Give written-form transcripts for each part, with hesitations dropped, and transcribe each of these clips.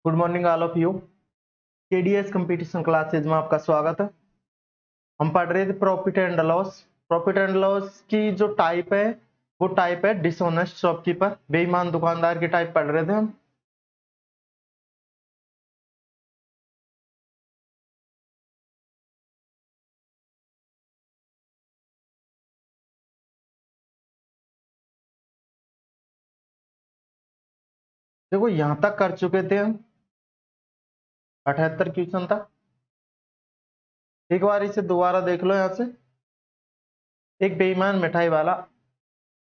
Good morning all of you. KDS competition classes में आपका स्वागत है। हम पढ़ रहे थे profit and loss. Profit and loss की जो टाइप है वो टाइप है डिसऑनेस्ट शॉपकीपर, बेईमान दुकानदार की टाइप पढ़ रहे थे हम। देखो यहां तक कर चुके थे हम 78 क्वेश्चन तक। एक बार इसे दोबारा देख लो। यहां से एक बेईमान मिठाई वाला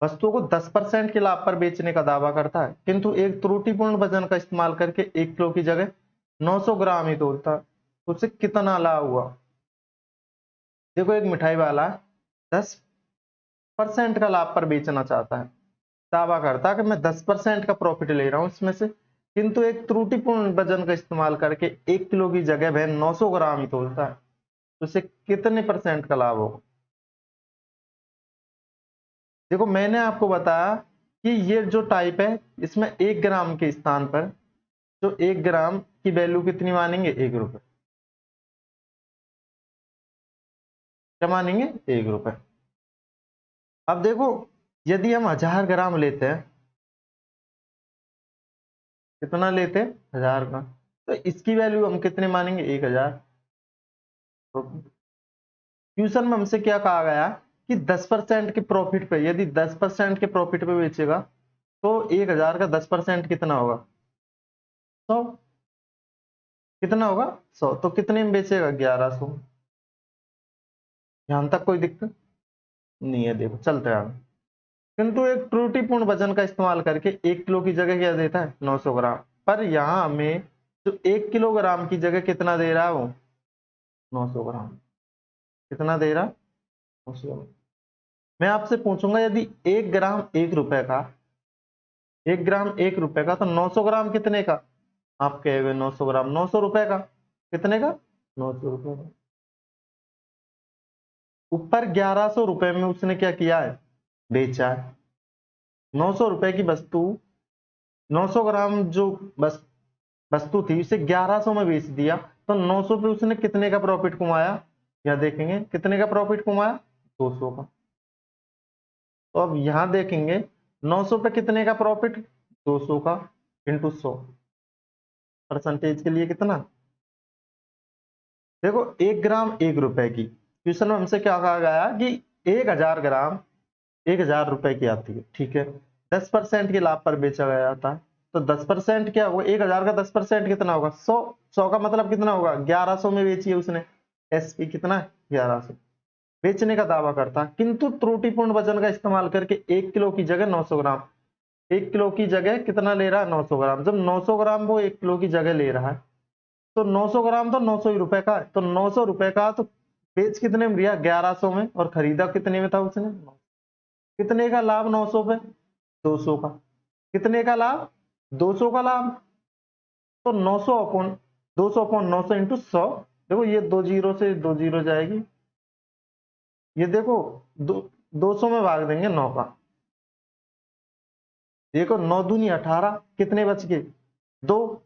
वस्तुओं को 10% के लाभ पर बेचने का दावा करता है, किंतु एक त्रुटिपूर्ण वजन का इस्तेमाल करके 1 किलो की जगह 900 ग्राम ही तोलता है, तो उसे कितना लाभ हुआ। देखो एक मिठाई वाला 10% का लाभ पर बेचना चाहता है, दावा करता है कि मैं 10% का प्रॉफिट ले रहा हूं इसमें से, किंतु एक त्रुटिपूर्ण वजन का इस्तेमाल करके 1 किलो की जगह वह 900 ग्राम ही तोलता है, तो उसे कितने परसेंट का लाभ होगा। देखो मैंने आपको बताया कि ये जो टाइप है इसमें 1 ग्राम के स्थान पर जो 1 ग्राम की वैल्यू कितनी मानेंगे, 1 रुपए। क्या मानेंगे, 1 रुपए। अब देखो यदि हम 1000 ग्राम लेते हैं, कितना लेते हैं, 1000 ग्राम, तो इसकी वैल्यू हम कितने मानेंगे, 1000। ट्यूशन में हमसे क्या कहा गया कि 10% के प्रॉफिट पे, यदि 10% के प्रॉफिट पे बेचेगा तो 1000 का 10% कितना होगा, 100। कितना होगा, 100। तो कितने में बेचेगा, 1100। यहां तक कोई दिक्कत नहीं है। देखो चलते हैं आगे। किंतु एक त्रुटिपूर्ण वजन का इस्तेमाल करके 1 किलो की जगह क्या देता है, 900 ग्राम। पर यहां हमें जो 1 किलोग्राम की जगह कितना दे रहा है, वो 900 ग्राम। कितना दे रहा है, 900 ग्राम। मैं आपसे पूछूंगा यदि 1 ग्राम 1 रुपए का, 1 ग्राम 1 रुपए का, तो 900 ग्राम कितने का। आप कहे हुए 900 ग्राम 900 रुपए का, कितने का, 900 रुपए का। ऊपर 1100 रुपए में उसने क्या किया है, बेचा है। 900 रुपए की वस्तु, 900 ग्राम जो बस वस्तु थी उसे 1100 में बेच दिया, तो 900 पे उसने कितने का प्रॉफिट कमाया। या देखेंगे कितने का प्रॉफिट कमाया, 200 का। तो अब यहां देखेंगे 900 पे कितने का प्रॉफिट, 200 का, इंटू 100 परसेंटेज के लिए कितना। देखो 1 ग्राम 1 रुपए की, क्वेश्चन में हमसे क्या कहा गया कि 1000 ग्राम 1000 रुपए की आती है, ठीक है। 10% के लाभ पर बेचा गया था, तो 10% क्या होगा, 1000 का 10% कितना होगा, 100। 100 का मतलब कितना होगा, 1100 में बेची है उसने। एसपी कितना है, 1100। बेचने का दावा करता, किंतु त्रुटिपूर्ण वजन का इस्तेमाल करके 1 किलो की जगह 900 ग्राम, 1 किलो की जगह कितना ले रहा है, 900 ग्राम। जब 900 ग्राम वो 1 किलो की जगह ले रहा है, तो 900 ग्राम तो 900 ही रुपए का है, तो 900 रुपए का, तो बेच कितने में लिया, 1100 में, और खरीदा कितने में था उसने। कितने का लाभ, 900 पे, 200 का। कितने का लाभ, 200 का लाभ। तो 900 अपॉन 200 अपॉन 900 इंटू 100। देखो ये 2 जीरो से 2 जीरो जाएगी, ये देखो 200 में भाग देंगे 9 का। देखो 9 दूनी 18, कितने बच गए, 2।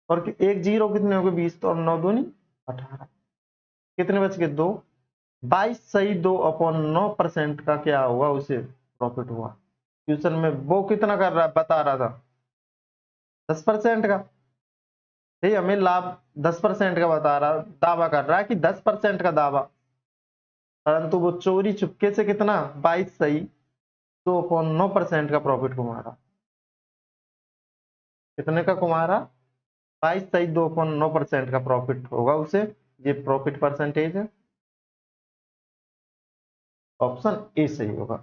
और एक जीरो कितने हो गए, 20, तो 9 दूनी 18, कितने बच गए, 2। 22 सही 2 अपॉन 9% का क्या हुआ, उसे प्रॉफिट हुआ। ट्यूशन में वो कितना कर रहा बता रहा था, 10% का। ये हमें लाभ 10% का बता रहा, दावा कर रहा है कि 10% का दावा, परंतु वो चोरी चुपके से कितना, 22 सही 2 अपॉन 9% का प्रॉफिट कमा रहा। कितने का कमा रहा, 22 सही 2 अपॉन 9% का प्रॉफिट होगा उसे। ये प्रॉफिट परसेंटेज है, ऑप्शन ए सही होगा।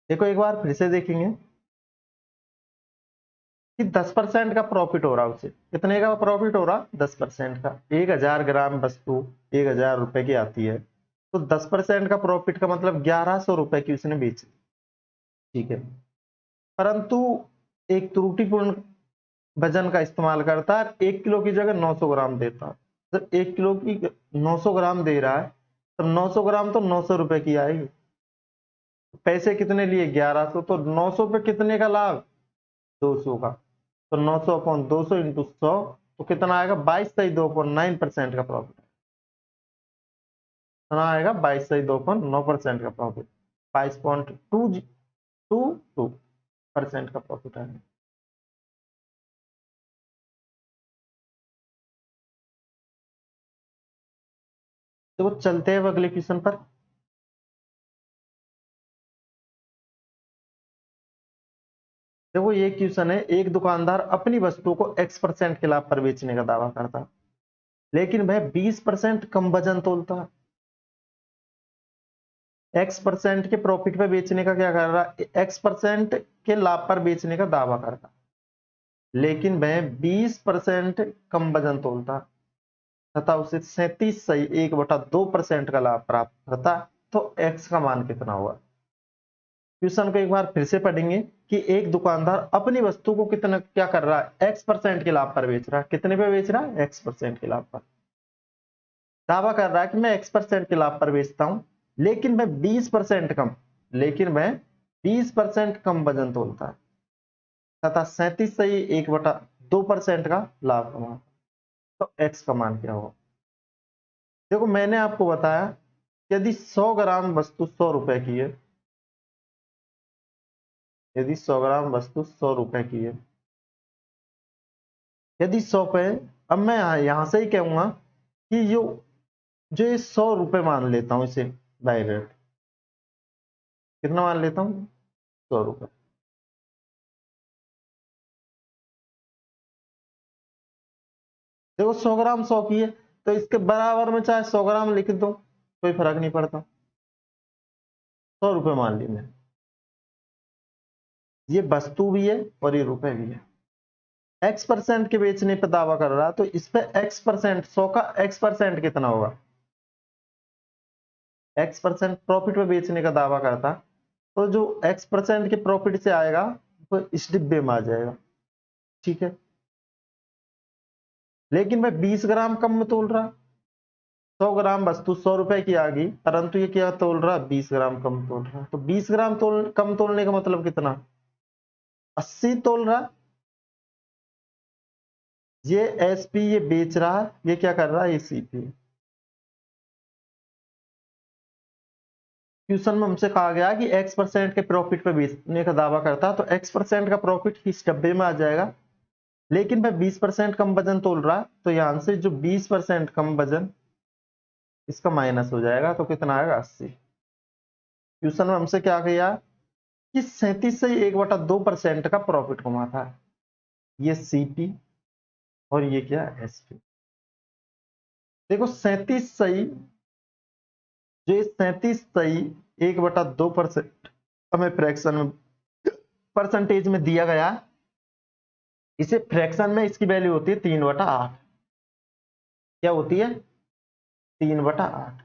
देखो एक बार फिर से देखेंगे कि 10% का प्रॉफिट हो रहा उसे। कितने का प्रॉफिट हो रहा, 10% का। 1000 ग्राम वस्तु 1000 रुपए की आती है, तो 10% का प्रॉफिट का मतलब 1100 रुपए की उसने बेची। ठीक है, परंतु एक त्रुटिपूर्ण वजन का इस्तेमाल करता है, 1 किलो की जगह 900 ग्राम देता है। जब 1 किलो की 900 ग्राम दे रहा है, तब 900 ग्राम तो 900 रुपए की आएगी। पैसे कितने लिए? 1100, तो 900 पे कितने का लाभ? 200 का। तो 900 अपॉन 200 इंटू 100, तो कितना आएगा? 22.2% का प्रॉफिट। कितना आएगा? 22.2% का प्रॉफिट। 22% का प्रॉफिट आएगा। तो चलते हैं अब अगले क्वेश्चन पर। देखो ये क्वेश्चन है, एक दुकानदार अपनी वस्तु को X% के लाभ पर बेचने का दावा करता है, लेकिन वह 20% कम वजन तोलता है। X% के प्रॉफिट पे बेचने का क्या कर रहा है? X% के लाभ पर बेचने का दावा करता है, लेकिन वह 20% कम वजन तोलता है तथा उसे 37.1/2% का लाभ प्राप्त करता है। तो X का मान कितना हुआ? क्वेश्चन को एक बार फिर से पढ़ेंगे कि एक दुकानदार अपनी वस्तु को कितना क्या कर रहा है? X% के लाभ पर बेच रहा है। कितने पे बेच रहा है? X% के लाभ पर। दावा कर रहा है कि मैं X% के लाभ पर बेचता हूं, लेकिन मैं 20% कम, लेकिन मैं 20% कम वजन तोलता है तथा 37.1/2% का लाभ कमा। तो X का मान क्या होगा? देखो मैंने आपको बताया, यदि 100 ग्राम वस्तु 100 रुपए की है, यदि 100 ग्राम वस्तु 100 रुपए की है, यदि 100 पे, अब मैं यहां से ही कहूंगा कि जो जो ये 100 रुपए मान लेता हूं इसे डायरेक्ट, कितना मान लेता हूं? 100 रुपए। देखो 100 ग्राम 100 की है, तो इसके बराबर में चाहे 100 ग्राम लिख दो, कोई फर्क नहीं पड़ता। 100 रुपए मान ली मैं, ये वस्तु भी है और ये रुपए भी है। X% के बेचने पे दावा कर रहा है, तो इस पे X%, 100 का X% कितना होगा? X% प्रॉफिट पे बेचने का दावा करता, तो जो X% के प्रॉफिट से आएगा वो इस डिब्बे में आ जाएगा। ठीक है, लेकिन मैं 20 ग्राम कम में तोल रहा। 100 ग्राम वस्तु 100 रुपए की आ गई, परंतु ये क्या तोल रहा? 20 ग्राम कम तोल रहा। तो 20 ग्राम कम तोलने का मतलब कितना? 80 तोल रहा। ये एसपी ये बेच रहा है, ये क्या कर रहा है? ये सीपी। क्वेश्चन में हमसे कहा गया कि X% के प्रॉफिट पे बेचने का दावा करता है, तो X% का प्रॉफिट इस डब्बे में आ जाएगा, लेकिन मैं 20% कम वजन तोल रहा, तो यहां से जो 20% कम वजन, इसका माइनस हो जाएगा, तो कितना आएगा? 80। क्वेश्चन में हमसे क्या किया कि 37 से 1/2% का प्रॉफिट कमाता है। ये सीपी और ये क्या? एसपी। देखो 37 सही, जो 37 सही 1/2% हमें फ्रैक्शन में, परसेंटेज में दिया गया, इसे फ्रैक्शन में इसकी वैल्यू होती है 3/8। क्या होती है? 3/8।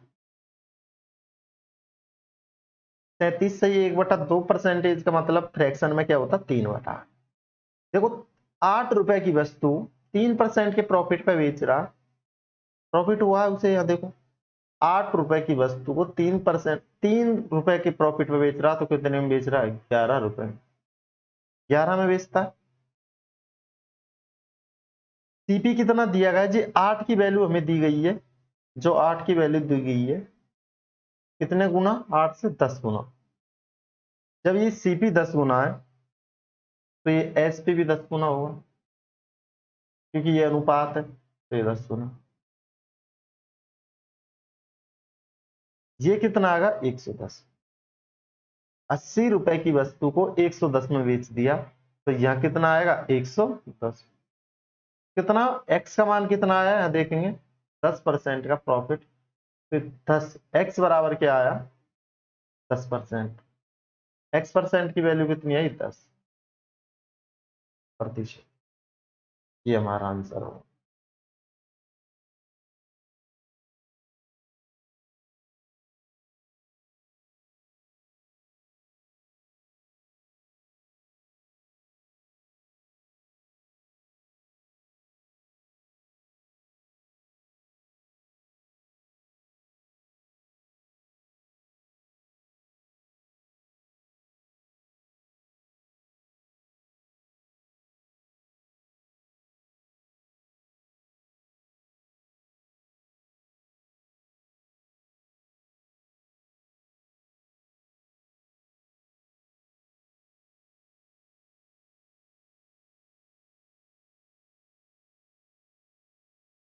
37 से 1/2% का मतलब फ्रैक्शन में क्या होता? 3/8। देखो 8 रुपए की वस्तु 3% के प्रॉफिट पे बेच रहा, प्रॉफिट हुआ है उसे, यहाँ देखो 8 रुपए की वस्तु को 3 रुपए के प्रॉफिट पे बेच रहा, तो कितने में बेच रहा है? 11 रुपए। 11 में बेचता है। सीपी कितना दिया गया जी? 8 की वैल्यू हमें दी गई है, जो 8 की वैल्यू दी गई है, कितने गुना? 8 से 10 गुना। जब ये सीपी 10 गुना है, तो ये एसपी भी 10 गुना होगा, क्योंकि ये अनुपात है, तो ये 10 गुना। ये कितना आएगा? 110। 80 रुपए की वस्तु को 110 में बेच दिया, तो यहां कितना आएगा? 110। कितना? एक्स का मान कितना आया है देखेंगे, 10% का प्रॉफिट। फिर 10 एक्स बराबर क्या आया? 10%। X% की वैल्यू कितनी आई? 10%। ये हमारा आंसर होगा।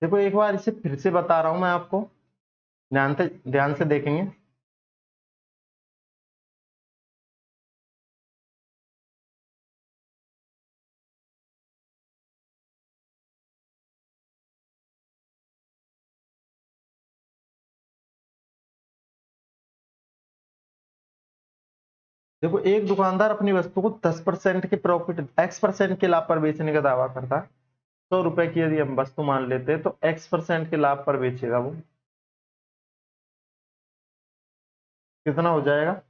देखो एक बार इसे फिर से बता रहा हूं मैं आपको, ध्यान से देखेंगे। देखो एक दुकानदार अपनी वस्तु को 10% के प्रॉफिट, x% के लाभ पर बेचने का दावा करता है। 100 रुपए की यदि हम वस्तु मान लेते हैं तो x% के लाभ पर बेचेगा वो, कितना हो जाएगा,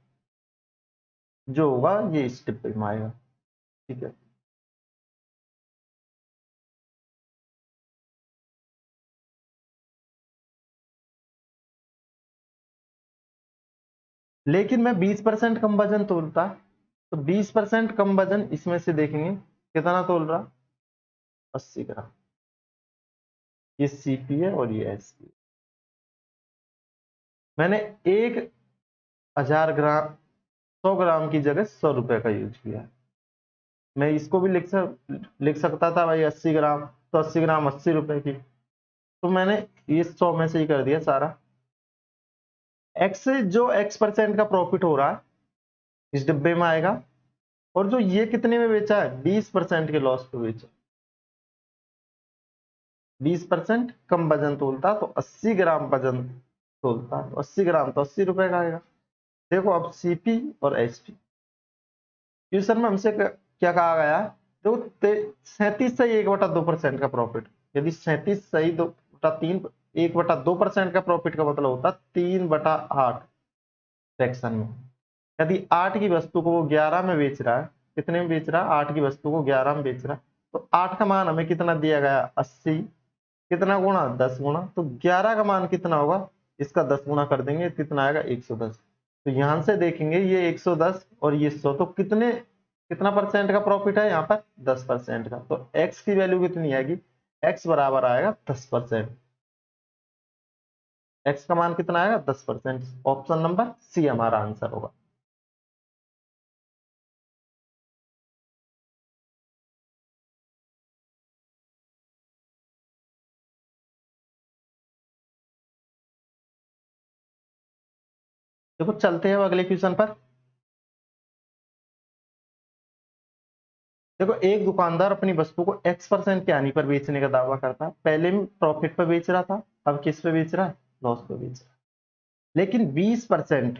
जो होगा ये इस डिब्बे में आएगा। ठीक है, लेकिन मैं 20% कम वजन तोलता, तो 20% कम वजन इसमें से देखेंगे कितना तोल रहा, 80 ग्राम। ये सीपी है और ये एसपी। मैंने 1000 ग्राम, 100 ग्राम की जगह 100 रुपए का यूज किया है। मैं इसको भी लिख सकता था भाई 80 ग्राम, तो 80 ग्राम 80 रुपए की, तो मैंने ये 100 में से ही कर दिया सारा। एक्स से जो x% का प्रॉफिट हो रहा है इस डिब्बे में आएगा, और जो ये कितने में बेचा है, 20% के लॉस पे बेचा। 20% कम वजन तोलता तो 80 ग्राम वजन तोलता, तो 80 ग्राम तो 80 रुपए का आएगा। देखो अब सीपी और एसपी, क्वेश्चन में हमसे क्या कहा गया, देखो 37 से 1/2% का प्रॉफिट। यदि 37 सही 2/3, 1/2% का प्रॉफिट का मतलब होता 3/8 फ्रैक्शन में। यदि 8 की वस्तु को वो 11 में बेच रहा है, कितने में बेच रहा है, 8 की वस्तु को 11 में बेच रहा है, तो 8 का मान हमें कितना दिया गया, 80, कितना गुणा, 10 गुणा, तो 11 का मान कितना होगा, इसका 10 गुणा कर देंगे, कितना आएगा, 110। तो यहां से देखेंगे ये 110 और ये 100, तो कितना परसेंट का प्रॉफिट है यहाँ पर, 10% का। तो x की वैल्यू कितनी आएगी, x बराबर आएगा 10%। x का मान कितना आएगा, 10%। ऑप्शन नंबर सी हमारा आंसर होगा। देखो चलते हैं अब अगले क्वेश्चन पर। देखो एक दुकानदार अपनी वस्तु को x% की हानि पर बेचने का दावा करता है। पहले में प्रॉफिट पर बेच रहा था, अब किस पे बेच रहा है, लॉस पे बेच रहा है। लेकिन 20%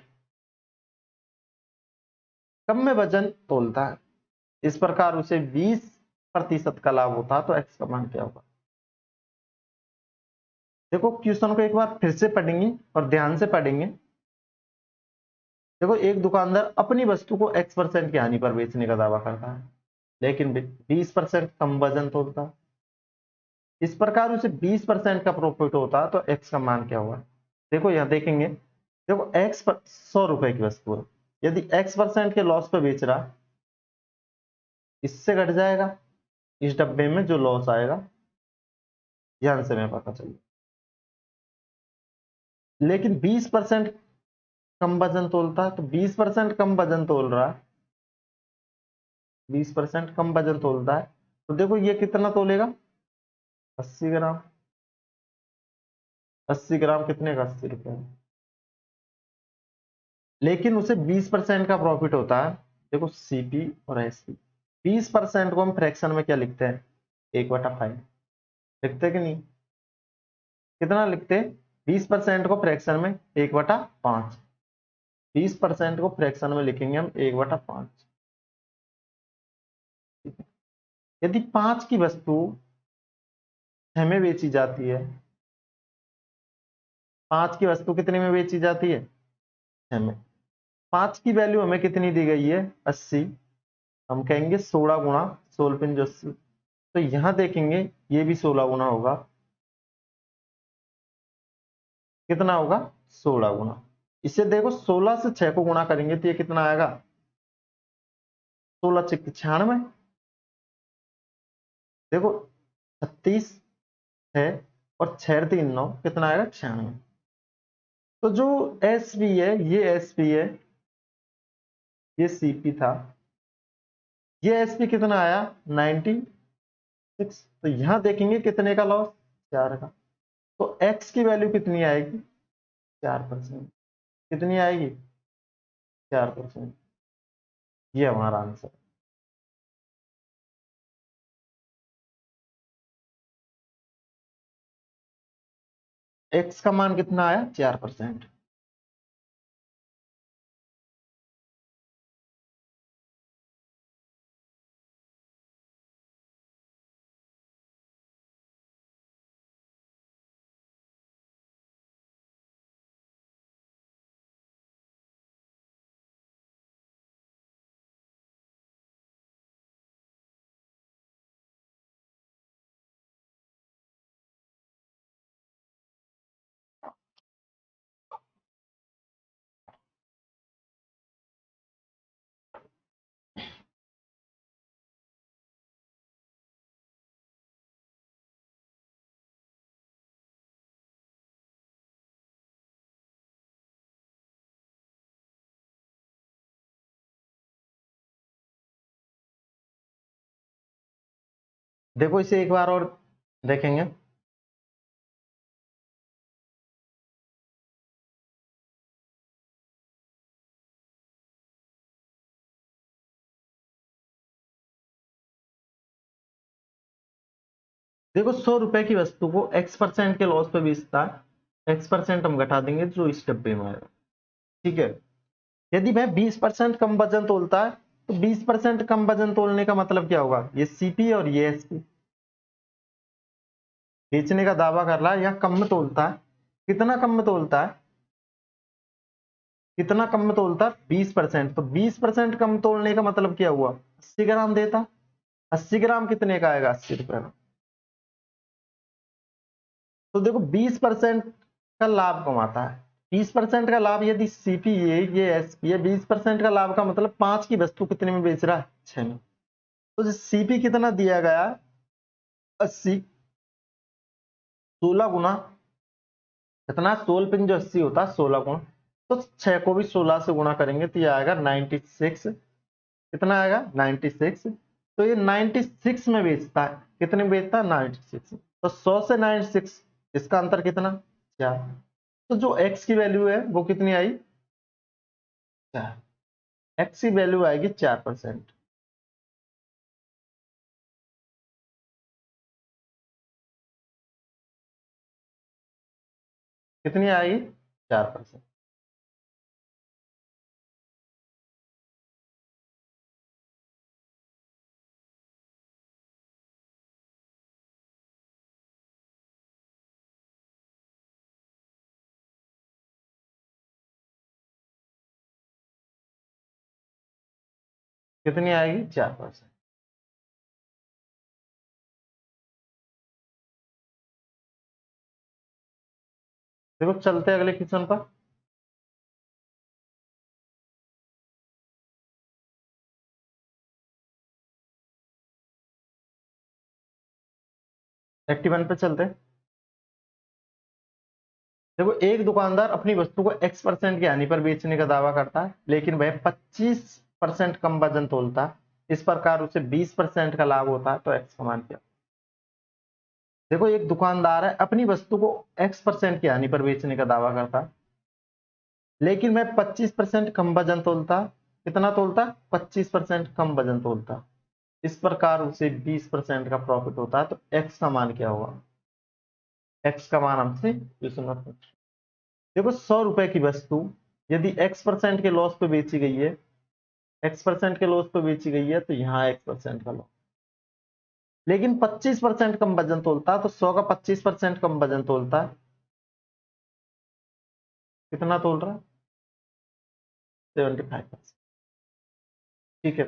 कम में वजन तोलता है, इस प्रकार उसे 20% का लाभ होता है, तो x का मान क्या होगा। देखो क्वेश्चन को एक बार फिर से पढ़ेंगे और ध्यान से पढ़ेंगे। देखो एक दुकानदार अपनी वस्तु को x% की हानि पर बेचने का दावा करता है, लेकिन 20% कम वजन तोलता है, इस प्रकार उसे 20% का प्रॉफिट होता है, तो x का मान क्या हुआ। देखो यहां देखेंगे, देखो x पर 100 रुपए की वस्तु है, यदि x% के लॉस पे बेच रहा, इससे घट जाएगा इस डब्बे में जो लॉस आएगा, ध्यान से मैं पता चलिए। लेकिन 20% कम वजन तोलता है, तो 20% कम वजन तोल रहा है, 20% कम वजन तोलता है, तो देखो ये कितना तोलेगा, 80 ग्राम। 80 ग्राम कितने का, 80 रुपए। लेकिन उसे 20% का प्रॉफिट होता है। देखो सीपी और एसपी, 20% को हम फ्रैक्शन में क्या लिखते हैं, 1/5 लिखते हैं कि नहीं, कितना लिखते हैं, 20% को फ्रैक्शन में 1/5, 20% को फ्रैक्शन में लिखेंगे हम 1/5। यदि 5 की वस्तु 6 में बेची जाती है, 5 की वस्तु कितने में बेची जाती है, 6 में। 5 की वैल्यू हमें कितनी दी गई है, 80, हम कहेंगे 16 गुणा 16×80, तो यहां देखेंगे ये भी 16 गुना होगा, कितना होगा, 16 गुना। इसे देखो 16 से 6 को गुणा करेंगे तो ये कितना आएगा, 16×6 = 96। देखो 36 है और 6×3 = 9, कितना आएगा, 96। तो जो एस पी है, ये एस पी है, ये सीपी था, ये एस पी कितना आया, 96। तो यहां देखेंगे कितने का लॉस, 4 का। तो x की वैल्यू कितनी आएगी? 4%। कितनी आएगी? 4%। ये हमारा आंसर। x का मान कितना आया? 4%। देखो इसे एक बार और देखेंगे। देखो 100 रुपए की वस्तु को x% के लॉस पे बेचता है, x% हम घटा देंगे जो इस डब्बे में आएगा। ठीक है, यदि वह 20% कम वजन तोलता है तो 20% कम वजन तोलने का मतलब क्या होगा? ये सीपी और ये एसपी। बेचने का दावा कर रहा है या कम में तोलता है। कितना कम में तोलता है? कितना कम में तोलता है? 20%। तो 20% कम तोलने का मतलब क्या हुआ? 80 ग्राम देता। 80 ग्राम कितने का आएगा? 80 रुपए का। तो देखो 20% का लाभ कमाता है। 20% का लाभ यदि सीपी ये एसपी है, 20% का लाभ का मतलब 5 की वस्तु कितने में बेच रहा है? 6 में। तो सीपी कितना दिया गया? 80। 16 गुना कितना? 16 पिन जो 80 होता है 16 गुना, तो 6 को भी 16 से गुणा करेंगे तो ये आएगा 96। कितना आएगा? 96। तो ये 96 में बेचता है। कितने में बेचता है? 96। तो 100 से 96 इसका अंतर कितना? 4। तो जो x की वैल्यू है वो कितनी आई? 4। x की वैल्यू आएगी 4%। कितनी आएगी? 4%। कितनी आएगी? 4%। देखो चलते हैं अगले क्वेश्चन पर। एक्टिव 1 पे चलते हैं। देखो एक दुकानदार अपनी वस्तु को x% की हानि पर बेचने का दावा करता है, लेकिन वह 25% कम वजन तोलता है। इस प्रकार उसे 20% का लाभ होता है, तो x का मान क्या? देखो एक दुकानदार है, अपनी वस्तु को x% की हानि पर बेचने का दावा करता है, लेकिन वह 25% कम वजन तोलता है। कितना तोलता है? 25% कम वजन तोलता है। इस प्रकार उसे 20% का प्रॉफिट होता है, तो x का मान क्या होगा? x का मान हमसे क्वेश्चन में पूछा। देखो 100 रुपए की वस्तु यदि x% के लॉस पे बेची गई है, x% के लॉस पे बेची गई है, तो यहाँ x% का लॉस, लेकिन 25% कम वजन तोलता है, तो 100 का 25% कम वजन तोलता है। कितना तोल रहा है? 75%। ठीक है,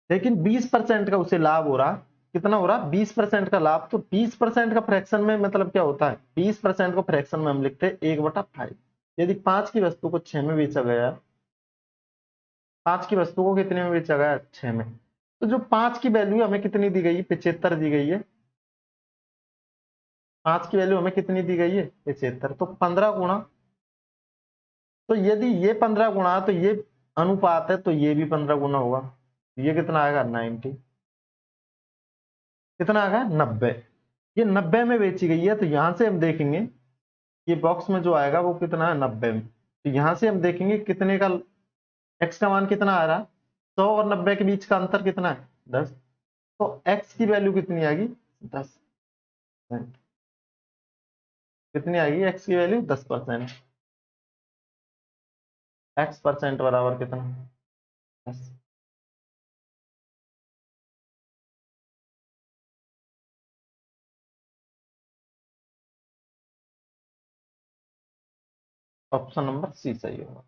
लेकिन 20% का उसे लाभ हो रहा। कितना हो रहा? 20% का लाभ। तो 20% का फ्रैक्शन में मतलब क्या होता है? 20% को फ्रैक्शन में हम लिखते हैं 1/5। यदि 5 की वस्तु को 6 में बेचा गया, 5 की वस्तु को कितने में बेचा गया? 6 में। तो जो 5 की वैल्यू हमें कितनी दी गई है? 75 दी गई है। 5 की वैल्यू हमें कितनी दी गई है? 75। तो 15 गुणा, तो यदि ये 15 गुणा तो ये अनुपात है, तो ये भी 15 गुना होगा। ये कितना आएगा? 90। कितना आएगा? 90। ये 90 में बेची गई है, तो यहां से हम देखेंगे ये बॉक्स में जो आएगा वो कितना है, 90 में। तो यहां से हम देखेंगे कितने का एक्स का मान कितना आ रहा है, 100 और 90 के बीच का अंतर कितना है, 10। तो एक्स की वैल्यू कितनी आएगी, 10। कितनी आएगी एक्स की वैल्यू, 10%। एक्स परसेंट बराबर कितना, 10। ऑप्शन नंबर सी सही होगा।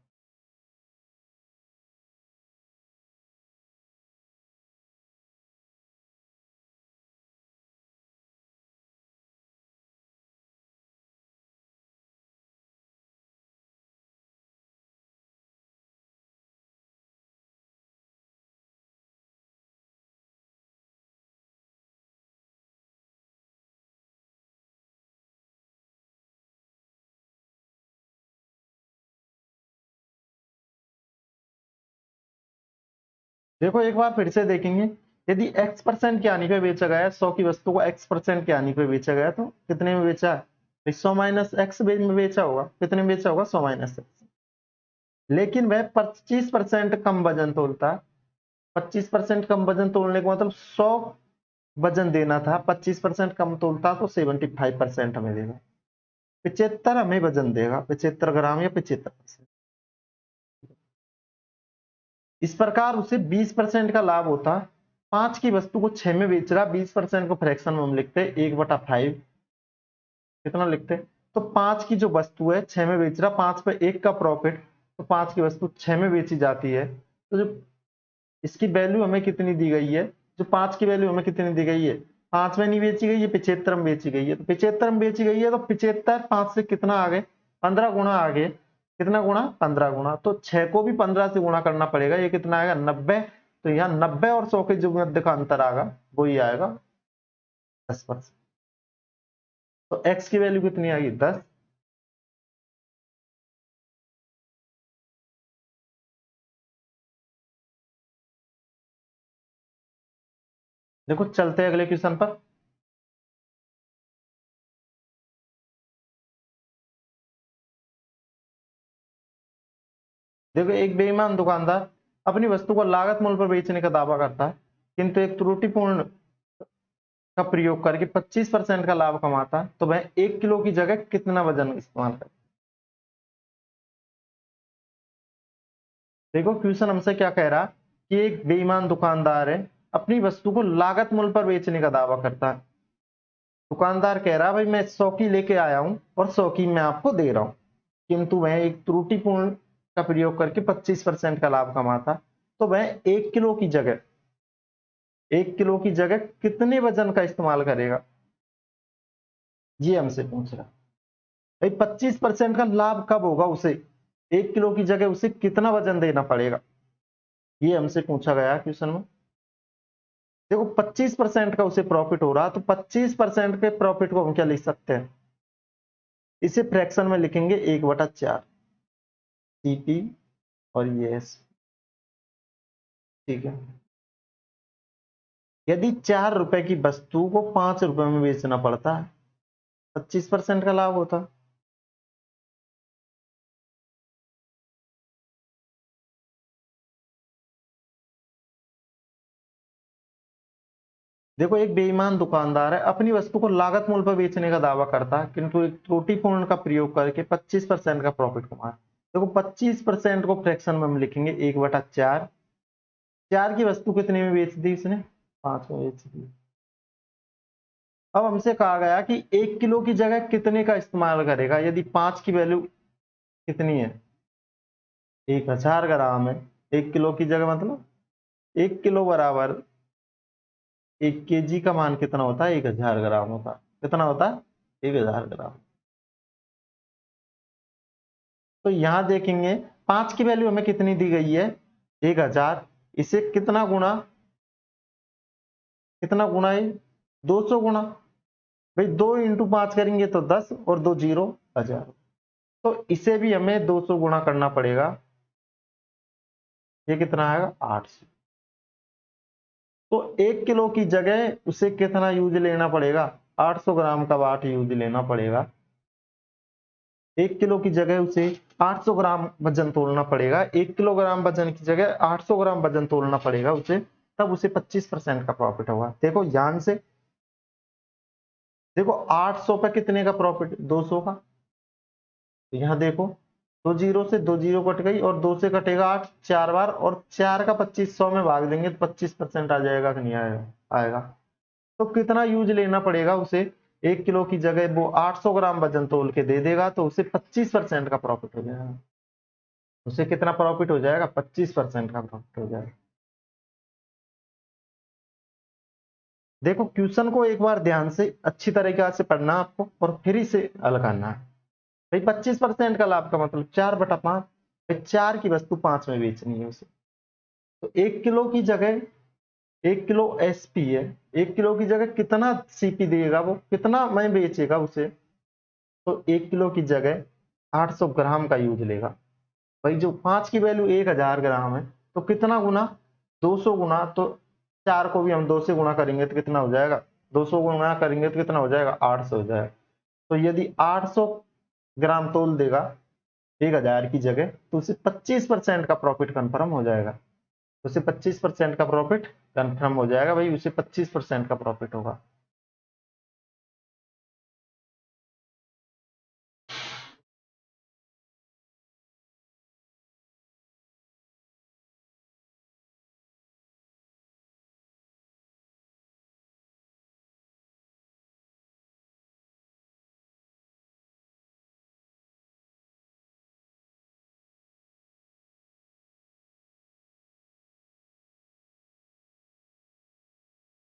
देखो एक बार फिर से देखेंगे, यदि एक्स परसेंट की हानि पे बेचा गया है, 100 की वस्तु को एक्स परसेंट की हानि पे बेचा गया, तो कितने में बेचा है, 100 माइनस एक्स में बेचा होगा, कितने में बेचा होगा, 100 माइनस एक्स। लेकिन वह 25% कम वजन तोलता है। 25% कम वजन तोलने का मतलब 100 वजन देना था, 25% कम तोलता तो 75% हमें देगा, 75 हमें वजन देगा, 75 ग्राम या 75%। इस प्रकार उसे 20% का लाभ होता। 5 की वस्तु को 6 में बेच रहा, 20% को फ्रैक्शन में हम लिखते हैं 1/5, कितना लिखते हैं, तो 5 की जो वस्तु है 6 में बेच रहा, 5 पे 1 का प्रॉफिट, तो 5 की वस्तु 6 में बेची जाती है, तो जो इसकी वैल्यू हमें कितनी दी गई है, जो 5 की वैल्यू हमें कितनी दी गई है, 5 में नहीं बेची गई है, 75 में बेची गई है, तो 75 में बेची गई है, तो 75 5 से कितना आगे, 15 गुना आगे, कितना गुना, 15 गुना, तो 6 को भी 15 से गुणा करना पड़ेगा, ये कितना आएगा, 90। तो यहाँ 90 और 100 के जो मध्य का अंतर आएगा वो ही आएगा 10%। तो x की वैल्यू कितनी आएगी, 10। देखो चलते हैं अगले क्वेश्चन पर। देखो एक बेईमान दुकानदार अपनी वस्तु को लागत मूल्य पर बेचने का दावा करता है, किंतु एक त्रुटिपूर्ण का प्रयोग करके 25% का लाभ कमाता है, तो वह 1 किलो की जगह कितना वजन इस्तेमाल करता है। देखो क्वेश्चन हमसे क्या कह रहा, कि एक बेईमान दुकानदार है, अपनी वस्तु को लागत मूल्य पर बेचने का दावा करता है। दुकानदार कह रहा भाई मैं 100 की लेके आया हूं और 100 की मैं आपको दे रहा हूं, किंतु वह एक त्रुटिपूर्ण का प्रयोग करके 25% का लाभ कमाता, तो वह 1 किलो की जगह 1 किलो की जगह कितने वजन का इस्तेमाल करेगा, ये हमसे पूछ रहा। भाई 25% का लाभ कब होगा, उसे 1 किलो की जगह उसे कितना वजन देना पड़ेगा, ये हमसे पूछा गया क्वेश्चन में। देखो 25% का उसे प्रॉफिट हो रहा, तो 25% के प्रॉफिट को हम क्या लिख सकते हैं, इसे फ्रैक्शन में लिखेंगे 1/4 सीपी और ये एस। ठीक है, यदि 4 रुपए की वस्तु को 5 रुपए में बेचना पड़ता है, 25% का लाभ होता। देखो एक बेईमान दुकानदार है, अपनी वस्तु को लागत मूल्य पर बेचने का दावा करता है, किंतु एक त्रुटिपूर्ण का प्रयोग करके 25% का प्रॉफिट कमाता। देखो 25% को फ्रैक्शन में हम लिखेंगे 1/4। 4 की वस्तु कितने में बेच दी इसने, 5 में बेच दी। अब हमसे कहा गया कि 1 किलो की जगह कितने का इस्तेमाल करेगा, यदि 5 की वैल्यू कितनी है, 1000 ग्राम है, 1 किलो की जगह मतलब 1 किलो बराबर 1 केजी का मान कितना होता है, 1000 ग्राम होता है, कितना होता है, 1000 ग्राम। तो यहां देखेंगे 5 की वैल्यू हमें कितनी दी गई है, 1000, इसे कितना गुना है, 200 गुना। भाई 2 इंटू 5 करेंगे तो 10 और 2 जीरो 1000, तो इसे भी हमें 200 गुना करना पड़ेगा, ये कितना आएगा, 800। तो 1 किलो की जगह उसे कितना यूज लेना पड़ेगा, 800 ग्राम का वाट यूज लेना पड़ेगा। 1 किलो की जगह उसे 800 ग्राम वजन तोलना पड़ेगा। 1 किलोग्राम वजन की जगह 800 ग्राम वजन तोलना पड़ेगा उसे, तब उसे 25% का प्रॉफिट होगा। देखो ध्यान से, देखो 800 पे कितने का प्रॉफिट, 200 का। तो यहाँ देखो, दो जीरो से दो जीरो कट गई और 2 से कटेगा 8 4 बार, और 4 का 2500 में भाग देंगे तो 25% आ जाएगा कि नहीं आएगा? आएगा। तो कितना यूज लेना पड़ेगा उसे? 1 किलो की जगह वो 800 ग्राम वजन तोल के दे देगा तो उसे 25% का प्रॉफिट हो जाएगा। उसे कितना प्रॉफिट हो जाएगा? 25% का प्रॉफिट हो जाएगा। देखो क्वेश्चन को एक बार ध्यान से अच्छी तरीके से पढ़ना आपको और फिर इसे हल करना है। भाई 25% का लाभ का मतलब 4/5। भाई 4 की वस्तु 5 में बेचनी है उसे, तो 1 किलो की जगह 1 किलो एसपी है, 1 किलो की जगह कितना सीपी देगा, वो कितना में बेचेगा उसे? तो 1 किलो की जगह 800 ग्राम का यूज लेगा। भाई जो 5 की वैल्यू 1000 ग्राम है, तो कितना गुना? 200 गुना, तो 4 को भी हम 2 से गुणा करेंगे तो कितना हो जाएगा? 200 गुणा करेंगे तो कितना हो जाएगा? 800 हो जाएगा। तो यदि 800 ग्राम तोल देगा 1000 की जगह, तो उसे 25% का प्रॉफिट कंफर्म हो जाएगा। उसे 25% का प्रॉफिट कंफर्म हो जाएगा। भाई उसे 25% का प्रॉफिट होगा।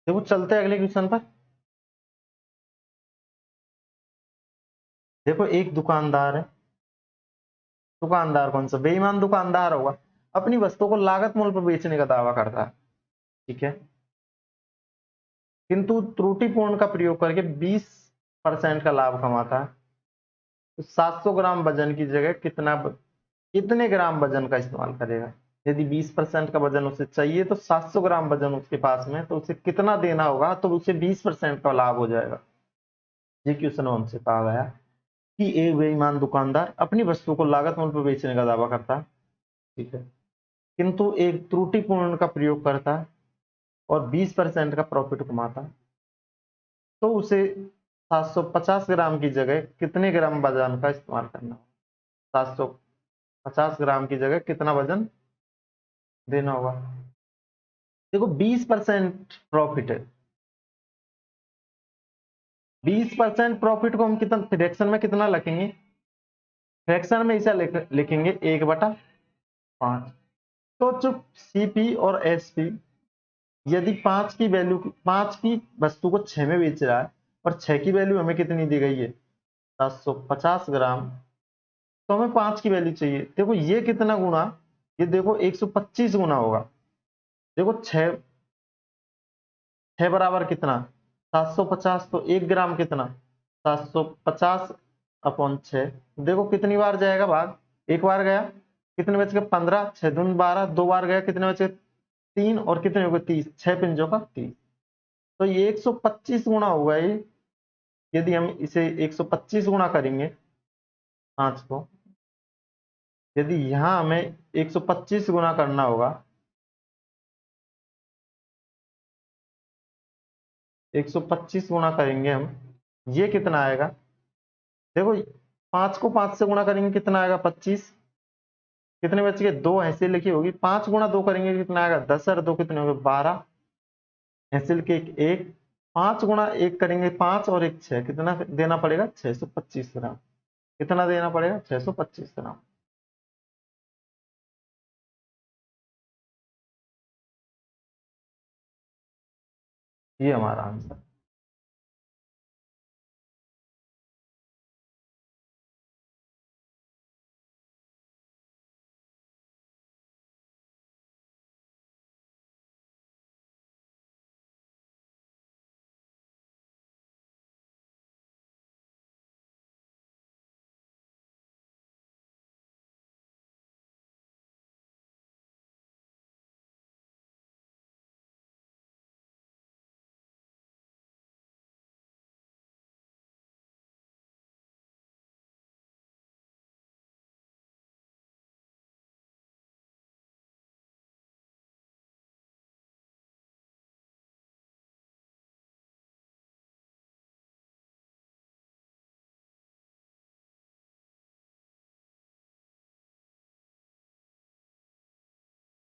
देखो चलते हैं अगले क्वेश्चन पर। देखो एक दुकानदार है, दुकानदार कौन सा? बेईमान दुकानदार होगा। अपनी वस्तु को लागत मूल्य पर बेचने का दावा करता है, ठीक है, किंतु त्रुटिपूर्ण का प्रयोग करके 20% का लाभ कमाता है। तो 700 ग्राम वजन की जगह कितने ग्राम वजन का इस्तेमाल करेगा? यदि 20% का वजन उसे चाहिए तो 700 ग्राम वजन उसके पास में, तो उसे कितना देना होगा तो उसे 20% का लाभ हो जाएगा। ये क्वेश्चन हमसे कहा गया कि एक बेईमान दुकानदार अपनी वस्तु को लागत मूल्य पर बेचने का दावा करता है, ठीक है, किंतु एक त्रुटिपूर्ण का प्रयोग करता है और 20% का प्रॉफिट कमाता है, तो उसे 750 ग्राम की जगह कितने ग्राम वजन का इस्तेमाल करना होगा? 750 ग्राम की जगह कितना वजन देना होगा? देखो 20% प्रॉफिट है। 20% प्रॉफिट को हम कितना फ्रैक्शन में कितना लिखेंगे? फ्रैक्शन में इसे लिखेंगे 1/5। तो जो सीपी और एसपी, यदि 5 की वैल्यू 5 की वस्तु को 6 में बेच रहा है और 6 की वैल्यू हमें कितनी दी गई है? 750 ग्राम। तो हमें 5 की वैल्यू चाहिए। देखो ये कितना गुना, ये देखो 125 गुना होगा। देखो 6 6 बराबर कितना? 750। तो 1 ग्राम कितना? 750 अपॉन 6। देखो कितनी बार जाएगा भाग? एक बार गया, कितने बच गए? 15, 6 दूनी 12, दो बार गया, कितने बचे? 3, और कितने हो गए? 30, 6 पिंजों का 30। तो ये 125 गुना होगा ये। यदि हम इसे 125 गुना करेंगे 5 को, यदि यहां हमें 125 गुना करना होगा, 125 गुना करेंगे हम, ये कितना आएगा? देखो 5 को 5 से गुणा करेंगे कितना आएगा? 25। कितने बच गए? 2 ऐसे लिखी होगी। 5 गुणा 2 करेंगे कितना आएगा? 10 और 2 कितने हो गए? 12। हैंसिल के एक 5 गुणा 1 करेंगे 5 और 1 6, कितना देना पड़ेगा? 625 ग्राम। कितना देना पड़ेगा? 625 ग्राम। ये हमारा आंसर।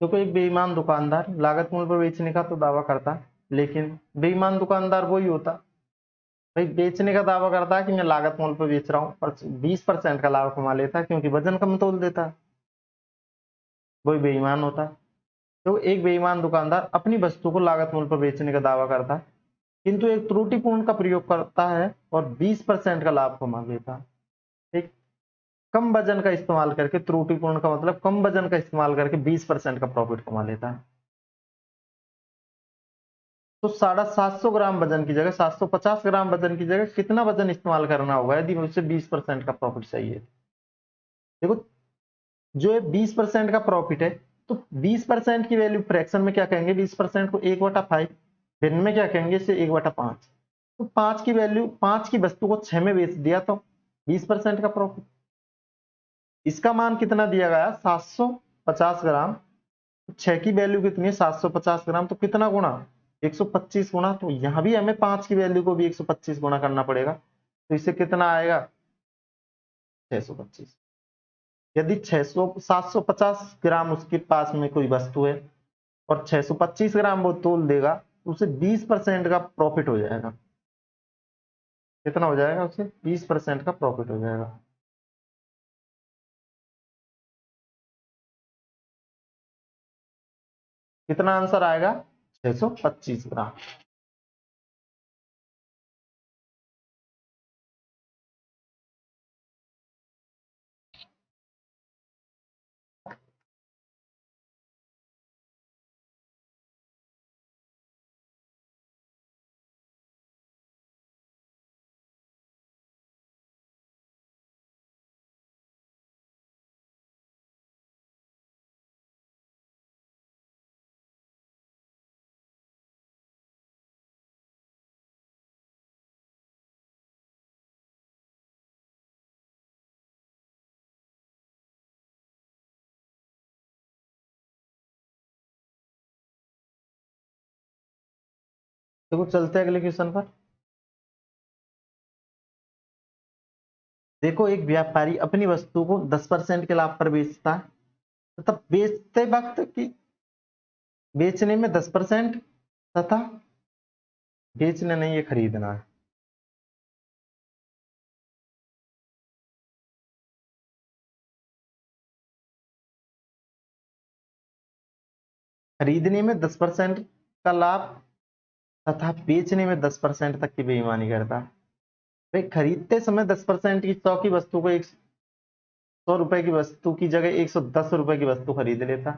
क्योंकि एक बेईमान दुकानदार लागत मूल्य पर बेचने का तो दावा करता, लेकिन बेईमान दुकानदार वही होता भाई, बेचने का दावा करता है कि मैं लागत मूल्य पर बेच रहा हूँ, पर 20% का लाभ कमा लेता है क्योंकि वजन कम तोल देता है, वही बेईमान होता है। तो एक बेईमान दुकानदार अपनी वस्तु को लागत मूल्य पर बेचने का दावा करता है, किंतु एक त्रुटिपूर्ण का प्रयोग करता है और 20% का लाभ कमा लेता है। एक कम वजन का इस्तेमाल करके, त्रुटिपूर्ण का मतलब कम वजन का इस्तेमाल करके 20% का प्रॉफिट कमा लेता है। तो 750 ग्राम वजन की जगह 750 ग्राम वजन की जगह कितना वजन इस्तेमाल करना होगा यदि मुझसे 20% का प्रॉफिट चाहिए? देखो, जो है 20% का प्रॉफिट है, तो 20% की वैल्यू फ्रैक्शन में क्या कहेंगे? 20% को 1/5, भिन्न में क्या कहेंगे? इसे 1/5। तो 5 की वैल्यू, 5 की वस्तु को 6 में बेच दिया तो 20% का प्रॉफिट। इसका मान कितना दिया गया? 750 ग्राम। 6 की वैल्यू कितनी है? 750 ग्राम। तो कितना गुणा? 125 गुणा। तो यहां भी हमें 5 की वैल्यू को भी 125 गुणा करना पड़ेगा। तो इससे कितना आएगा? 625। यदि 600 750 ग्राम उसके पास में कोई वस्तु है और 625 ग्राम वो तोल देगा, तो उसे 20% का प्रॉफिट हो जाएगा। कितना हो जाएगा? उसे 20% का प्रॉफिट हो जाएगा। कितना आंसर आएगा? 625 ग्राम। देखो, चलते हैं अगले क्वेश्चन पर। देखो, एक व्यापारी अपनी वस्तु को 10% के लाभ पर बेचता है, तथा बेचते वक्त की बेचने में 10% तथा बेचने नहीं, ये खरीदना है। खरीदने में 10% का लाभ तथा बेचने में 10% तक की बेईमानी करता है। भाई, खरीदते समय 10% की 100 की वस्तु को 100 रुपए की वस्तु की जगह 110 रुपए की वस्तु खरीद लेता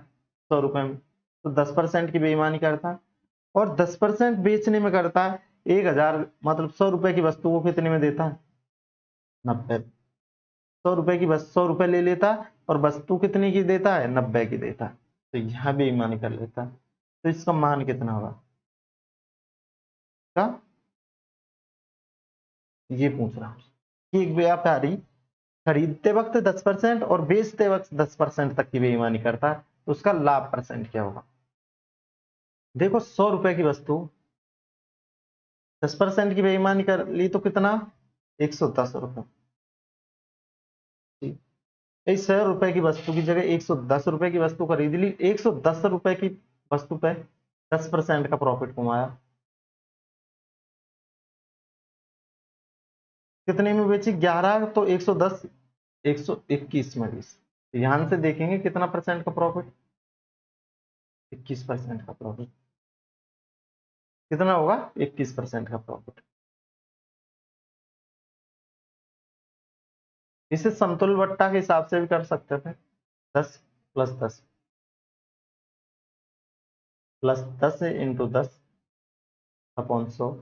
100 रुपए में, तो 10% की बेईमानी करता है। और 10% बेचने में करता है 1000, मतलब 100 रुपए की वस्तु को कितने में देता है? 90। 100 रुपए की बस 100 रुपए ले लेता है और वस्तु कितनी की देता है? 90 की देता है। तो यहां बेईमानी कर लेता है। तो इसका मान कितना होगा? क्या ये पूछ रहा हूं कि एक व्यापारी खरीदते वक्त 10% और बेचते वक्त 10% तक की बेईमानी करता है, तो उसका लाभ परसेंट क्या होगा? देखो, 100 रुपए की वस्तु 10% की बेईमानी कर ली तो कितना? 110 रुपए। इस 100 रुपए की वस्तु की जगह 110 रुपए की वस्तु खरीद ली, 110 रुपए की वस्तु पे 10% का प्रॉफिट कमाया। कितने में बेची? 11। तो 110, 121 में 20। ध्यान से देखेंगे कितना परसेंट का प्रॉफिट? 21% का प्रॉफिट। कितना होगा? 21% का प्रॉफिट। इसे समतुल्य बट्टा के हिसाब से भी कर सकते थे। 10 प्लस 10 प्लस 10 इंटू 10/100,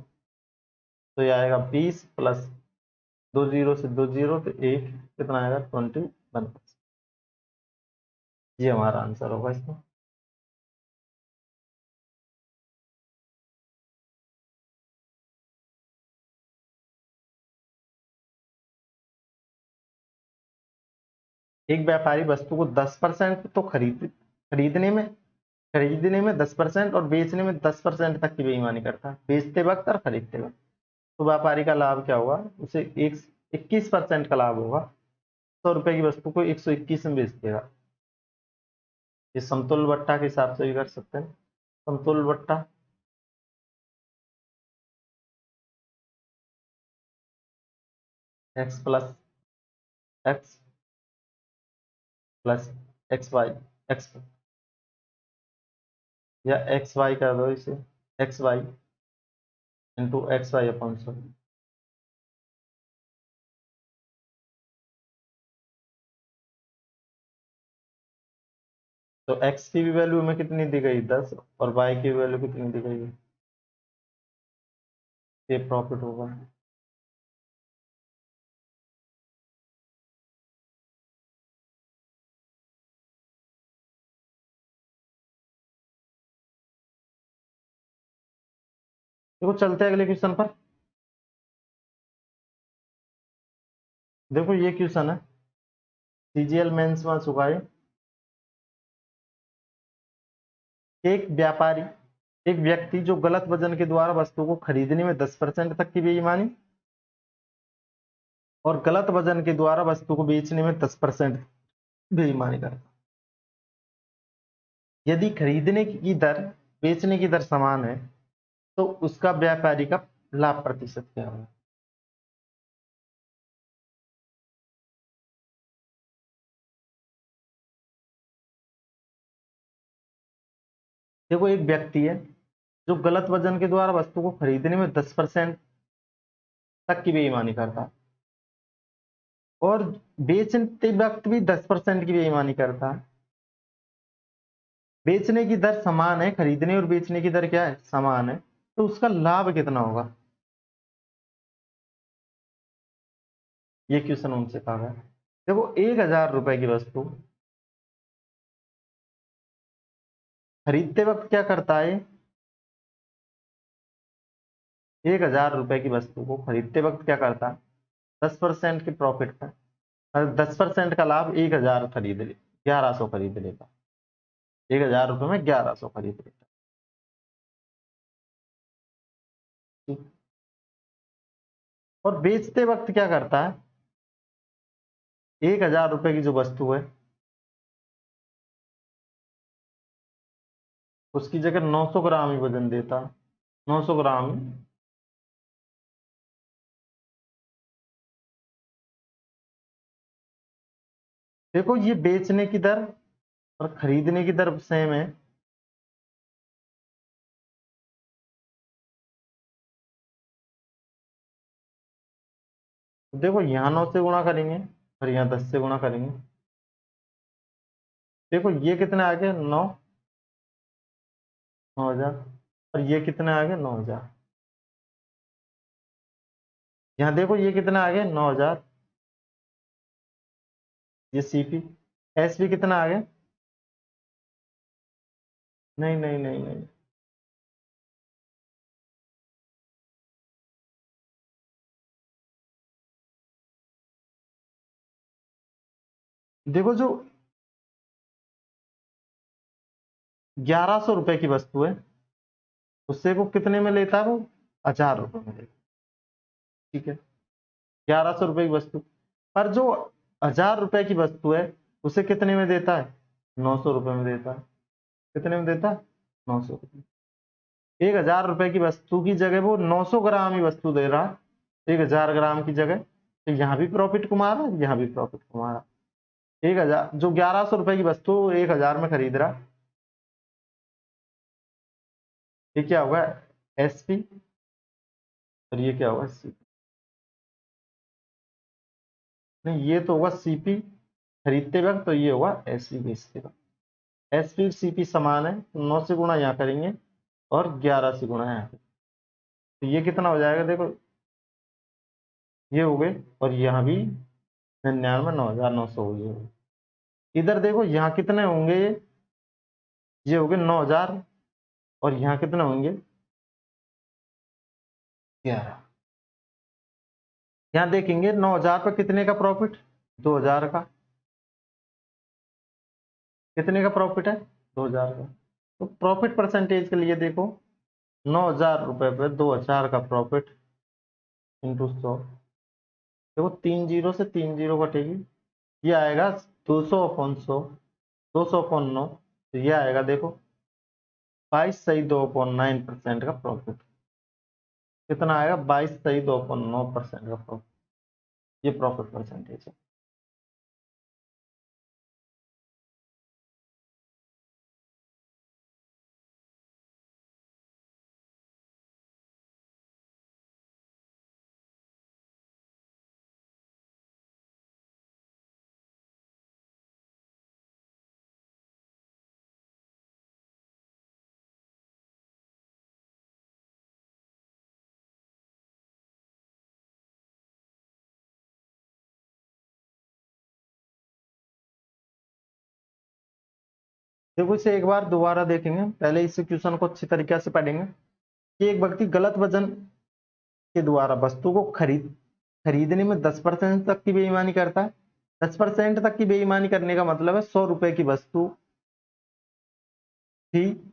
तो ये आएगा 20 प्लस 2 जीरो से 2 जीरो, तो 1, कितना आएगा? 21। ये हमारा आंसर होगा इसमें। एक व्यापारी वस्तु को 10% तो खरीदने में 10% और बेचने में 10% तक की बेईमानी करता है, बेचते वक्त और खरीदते वक्त। तो व्यापारी का लाभ क्या होगा? उसे 21% का लाभ होगा। 100 रुपए की वस्तु को 121 में बेच देगा। ये समतुल्य बट्टा के हिसाब से भी कर सकते हैं। समतुल्य बट्टा x plus X plus X Y X, या एक्स वाई कर दो इसे, X Y into X Y upon 100। तो x की भी वैल्यू में कितनी दी गई 10, और y की वैल्यू कितनी दी गई है, ये प्रॉफिट होगा। देखो चलते हैं अगले क्वेश्चन पर। देखो ये क्वेश्चन है, सीजीएल मेंस में आ चुका है। एक व्यापारी, एक व्यक्ति जो गलत वजन के द्वारा वस्तु को खरीदने में 10% तक की बेईमानी और गलत वजन के द्वारा वस्तु को बेचने में 10% बेईमानी करता। यदि खरीदने की दर बेचने की दर समान है तो उसका व्यापारी का लाभ प्रतिशत क्या होगा। देखो एक व्यक्ति है जो गलत वजन के द्वारा वस्तु को खरीदने में 10% तक की बेईमानी करता है और बेचते वक्त भी 10% की बेईमानी करता है। बेचने की दर समान है, खरीदने और बेचने की दर क्या है, समान है, तो उसका लाभ कितना होगा। ये क्वेश्चन उनसे कहा है। देखो 1000 रुपए की वस्तु खरीदते वक्त क्या करता है, 1000 रुपए की वस्तु को खरीदते वक्त क्या करता है, 10% के प्रॉफिट पर 10% का लाभ 1000 खरीद ले, 1100 खरीद लेगा। 1000 रुपए में 1100 खरीद लेगा। ठीक। और बेचते वक्त क्या करता है, 1000 रुपए की जो वस्तु है उसकी जगह 900 ग्राम ही वजन देता है, 900 ग्राम ही। देखो ये बेचने की दर और खरीदने की दर सेम है। देखो यहाँ 9 से गुणा करेंगे और यहाँ 10 से गुणा करेंगे। देखो ये कितने आ गए, 9,000, और ये कितने आ गए, 9,000। यहाँ देखो ये कितना आ गया, 9,000। ये सीपी, एसपी कितना आ गया, नहीं नहीं नहीं नहीं, देखो जो 1100 रुपए की वस्तु है उससे वो कितने में लेता है, वो 1000 रुपए में लेता है। ठीक है, 1100 रुपए की वस्तु, पर जो 1000 रुपए की वस्तु है उसे कितने में देता है, 900 रुपए में देता है। कितने में देता है, 900 रुपए। 1000 रुपए की वस्तु की जगह वो 900 ग्राम ही वस्तु दे रहा है, 1000 ग्राम की जगह। तो यहाँ भी प्रॉफिट कमा रहा है, यहाँ भी प्रॉफिट कमा रहा है। 1000 जो 1100 रुपए की वस्तु 1000 में खरीद रहा, ये क्या होगा, एसपी, और ये क्या होगा, सी। नहीं ये तो होगा सीपी खरीदते वक्त, तो ये होगा एसपी बेचते वक्त। एसपी सीपी समान है, 9 से गुणा यहाँ करेंगे और 11 से गुणा यहाँ। तो ये कितना हो जाएगा, देखो ये हो गए, और यहाँ भी 99, 9,900 हो गए। इधर देखो यहाँ कितने होंगे, ये हो गए 9,000, और यहाँ कितने होंगे, 11। यहाँ देखेंगे 9,000 पर कितने का प्रॉफिट, 2,000 का। कितने का प्रॉफिट है, 2,000 का। तो प्रॉफिट परसेंटेज के लिए देखो, 9,000 रुपए पे 2,000 का प्रॉफिट इंटू 100। देखो 3 जीरो से 3 जीरो कटेगी, ये आएगा 200 अपॉन 100, 200 अपॉन 9, तो ये आएगा देखो 22.9% का प्रॉफिट। कितना आएगा? 22.9% का प्रॉफिट। ये प्रॉफिट परसेंटेज है। देखो इसे एक बार दोबारा देखेंगे, पहले इस क्वेश्चन को अच्छी तरीके से पढ़ेंगे कि एक व्यक्ति गलत वजन के द्वारा वस्तु को खरीदने में 10% तक की बेईमानी करता है। 10% तक की बेईमानी करने का मतलब है 100 रुपए की वस्तु थी,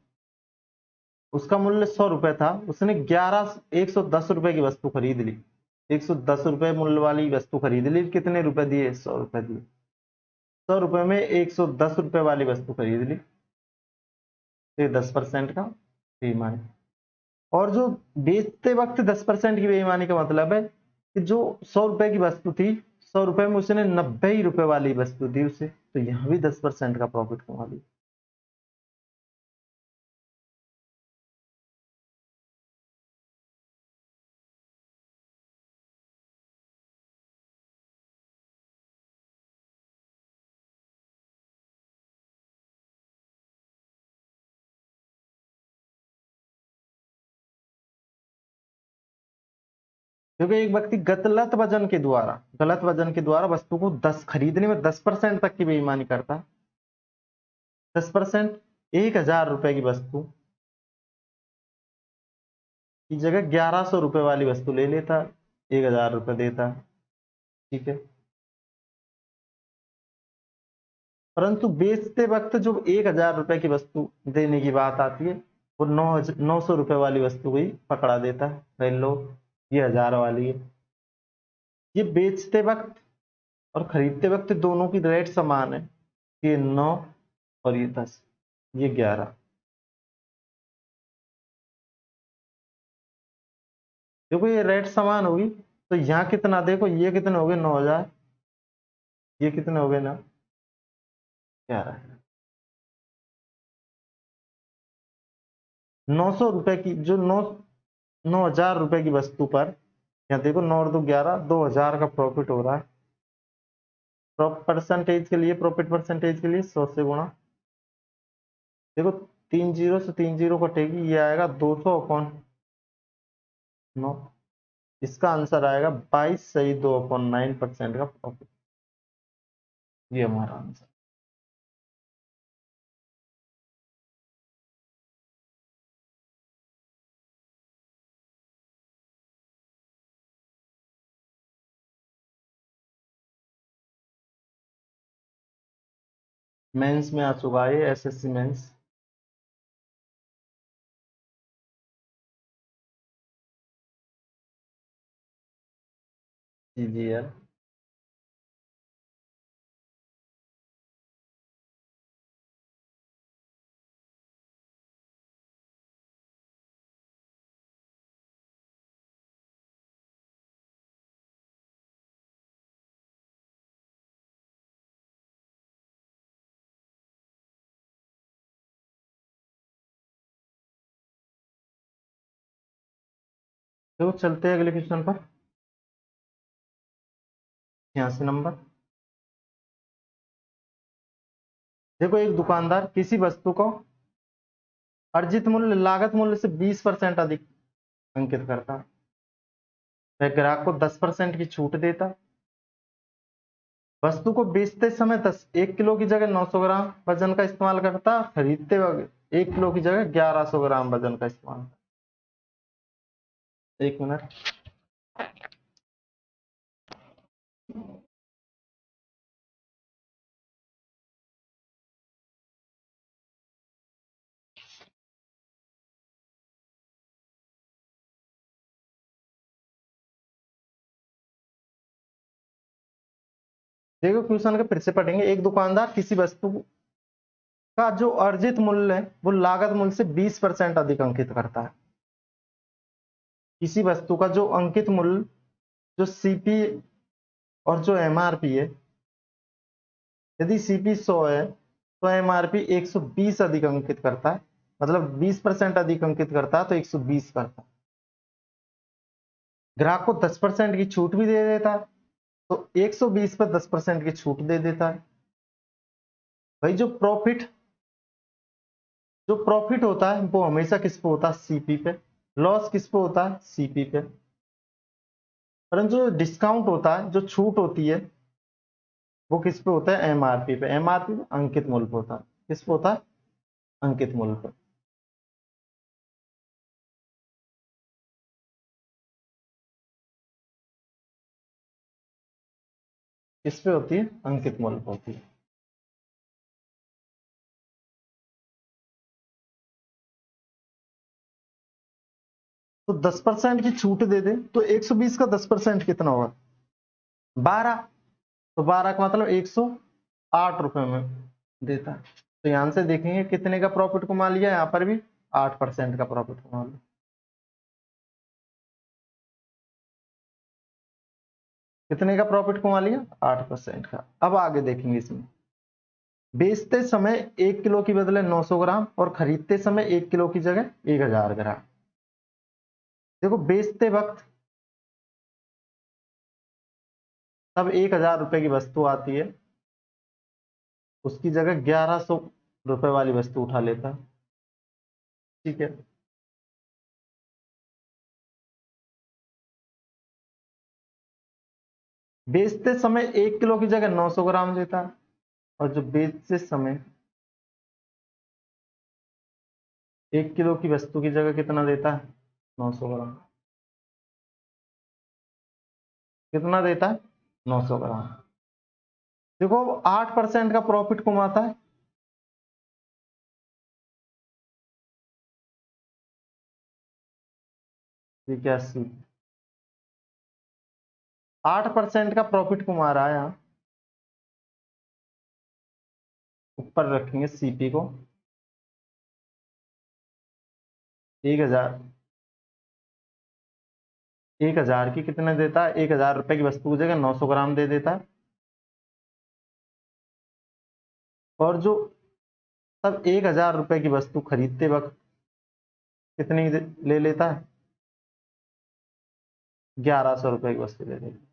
उसका मूल्य 100 रुपए था, उसने 110 रुपए की वस्तु खरीद ली। 110 रुपए मूल्य वाली वस्तु खरीद ली, कितने रुपए दिए? 100 रुपए दिए। 100 रुपए में 110 रुपए वाली वस्तु खरीद ली, तो 10% का बेईमानी। और जो बेचते वक्त 10% की बेईमानी का मतलब है कि जो 100 रुपए की वस्तु थी, 100 रुपए में उसने 90 रुपए वाली वस्तु दी उसे, तो यहां भी 10% का प्रॉफिट कमा लिया। क्योंकि एक व्यक्ति गलत वजन के द्वारा वस्तु को 10 खरीदने में 10% तक की बेईमानी करता है। 10%, 1,000 रुपए की वस्तु की जगह 1,100 रुपए वाली वस्तु ले लेता, 1,000 रुपए देता। ठीक है, परंतु बेचते वक्त जो 1,000 रुपए की वस्तु देने की बात आती है, वो 900 रुपए वाली वस्तु को ही पकड़ा देता है, भाई लो ये 1,000 वाली है। ये बेचते वक्त और खरीदते वक्त दोनों की रेट समान है, ये 9 और ये 10, ये 11। देखो ये रेट समान होगी, तो यहाँ कितना देखो, ये कितने हो गए? 9,000। ये कितने हो गए ना? 11। 900 रुपए की जो 9,000 रुपए की वस्तु पर, यहाँ देखो 9 और 2 11, 2,000 का प्रॉफिट हो रहा है। परसेंटेज के लिए, प्रॉफिट परसेंटेज के लिए 100 से गुणा। देखो 3 जीरो से 3 जीरो कटेगी, ये आएगा 200/9। इसका आंसर आएगा 22.2/9% का प्रॉफिट। ये हमारा आंसर। मेंस में आ चुका है, एसएससी मेंस। जी यार। तो चलते हैं अगले क्वेश्चन पर। 86 नंबर। देखो एक दुकानदार किसी वस्तु को अर्जित मूल्य लागत मूल्य से 20% अधिक अंकित करता है, वह ग्राहक को 10% की छूट देता, वस्तु को बेचते समय 1 किलो की जगह 900 ग्राम वजन का इस्तेमाल करता, खरीदते वक्त 1 किलो की जगह 1100 ग्राम वजन का इस्तेमाल। एक मिनट। देखो क्वेश्चन के फिर से पढ़ेंगे। एक दुकानदार किसी वस्तु का जो अर्जित मूल्य है वो लागत मूल्य से 20% अधिक अंकित करता है। किसी वस्तु का जो अंकित मूल्य, जो सीपी और जो एमआरपी है, यदि सीपी 100 है तो एमआरपी 120 अधिक अंकित करता है, मतलब 20% अधिक अंकित करता है तो 120 करता है। ग्राहक को 10% की छूट भी दे देता है तो 120 पर 10% की छूट दे देता है। भाई जो प्रॉफिट होता है वो हमेशा किस पे होता है? सीपी पे। लॉस किस पे होता है? सीपी पे। परंतु जो डिस्काउंट होता है, जो छूट होती है, वो किस पे होता है? एमआरपी पे। एमआरपी अंकित मूल्य पे होता है। किस पे होता है? अंकित मूल्य पे। किस पे होती है? अंकित मूल्य पे होती है। तो 10% की छूट दे दे तो 120 का 10% कितना होगा? 12। तो 12 का मतलब 108 रुपए में देता है। तो यहां से देखेंगे कितने का प्रॉफिट कमा लिया, यहाँ पर भी 8% का प्रॉफिट कमा लिया। कितने का प्रॉफिट कमा लिया? 8% का। अब आगे देखेंगे इसमें, बेचते समय 1 किलो की बदले 900 ग्राम और खरीदते समय 1 किलो की जगह 1000 ग्राम। देखो बेचते वक्त तब 1000 रुपए की वस्तु आती है, उसकी जगह 1100 रुपए वाली वस्तु उठा लेता है। ठीक है। बेचते समय 1 किलो की जगह 900 ग्राम देता है, और जो बेचते समय 1 किलो की वस्तु की जगह कितना देता है? 900 ग्राम। कितना देता है? 900 ग्राम। देखो 8% का प्रॉफिट कमाता है। ये क्या 8% का प्रॉफिट कमा रहा है यहाँ। ऊपर रखेंगे सीपी को 1000। 1000 की कितने देता है? 1000 रुपए की वस्तु की जगह 900 ग्राम दे देता है। और जो तब 1000 रुपए की वस्तु खरीदते वक्त कितनी ले लेता है? 1100 रुपए की वस्तु ले लेता है।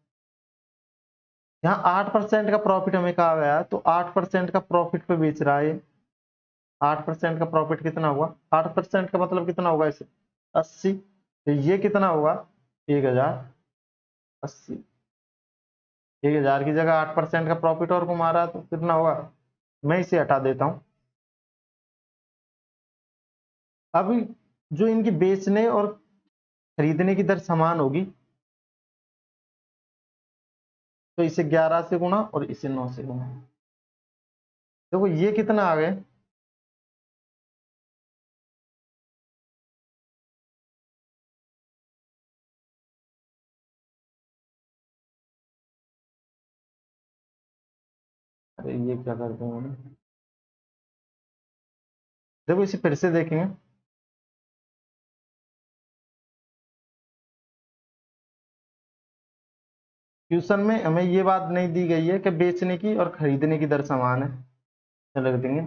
यहाँ 8% का प्रॉफिट हमें कहा गया है, तो 8% का प्रॉफिट पे बेच रहा है। 8% का प्रॉफिट कितना हुआ? 8% का मतलब कितना होगा इसे? 80। तो ये कितना होगा? 1080। 1000 की जगह 8% का प्रॉफिट और कमा रहा है तो कितना होगा? मैं इसे हटा देता हूं। अब जो इनकी बेचने और खरीदने की दर समान होगी तो इसे 11 से गुणा और इसे 9 से गुणा। देखो ये कितना आ गए? अरे ये क्या करते हैं? देखो इसे फिर से देखेंगे। क्वेश्चन में हमें ये बात नहीं दी गई है कि बेचने की और खरीदने की दर समान है, तो लिख देंगे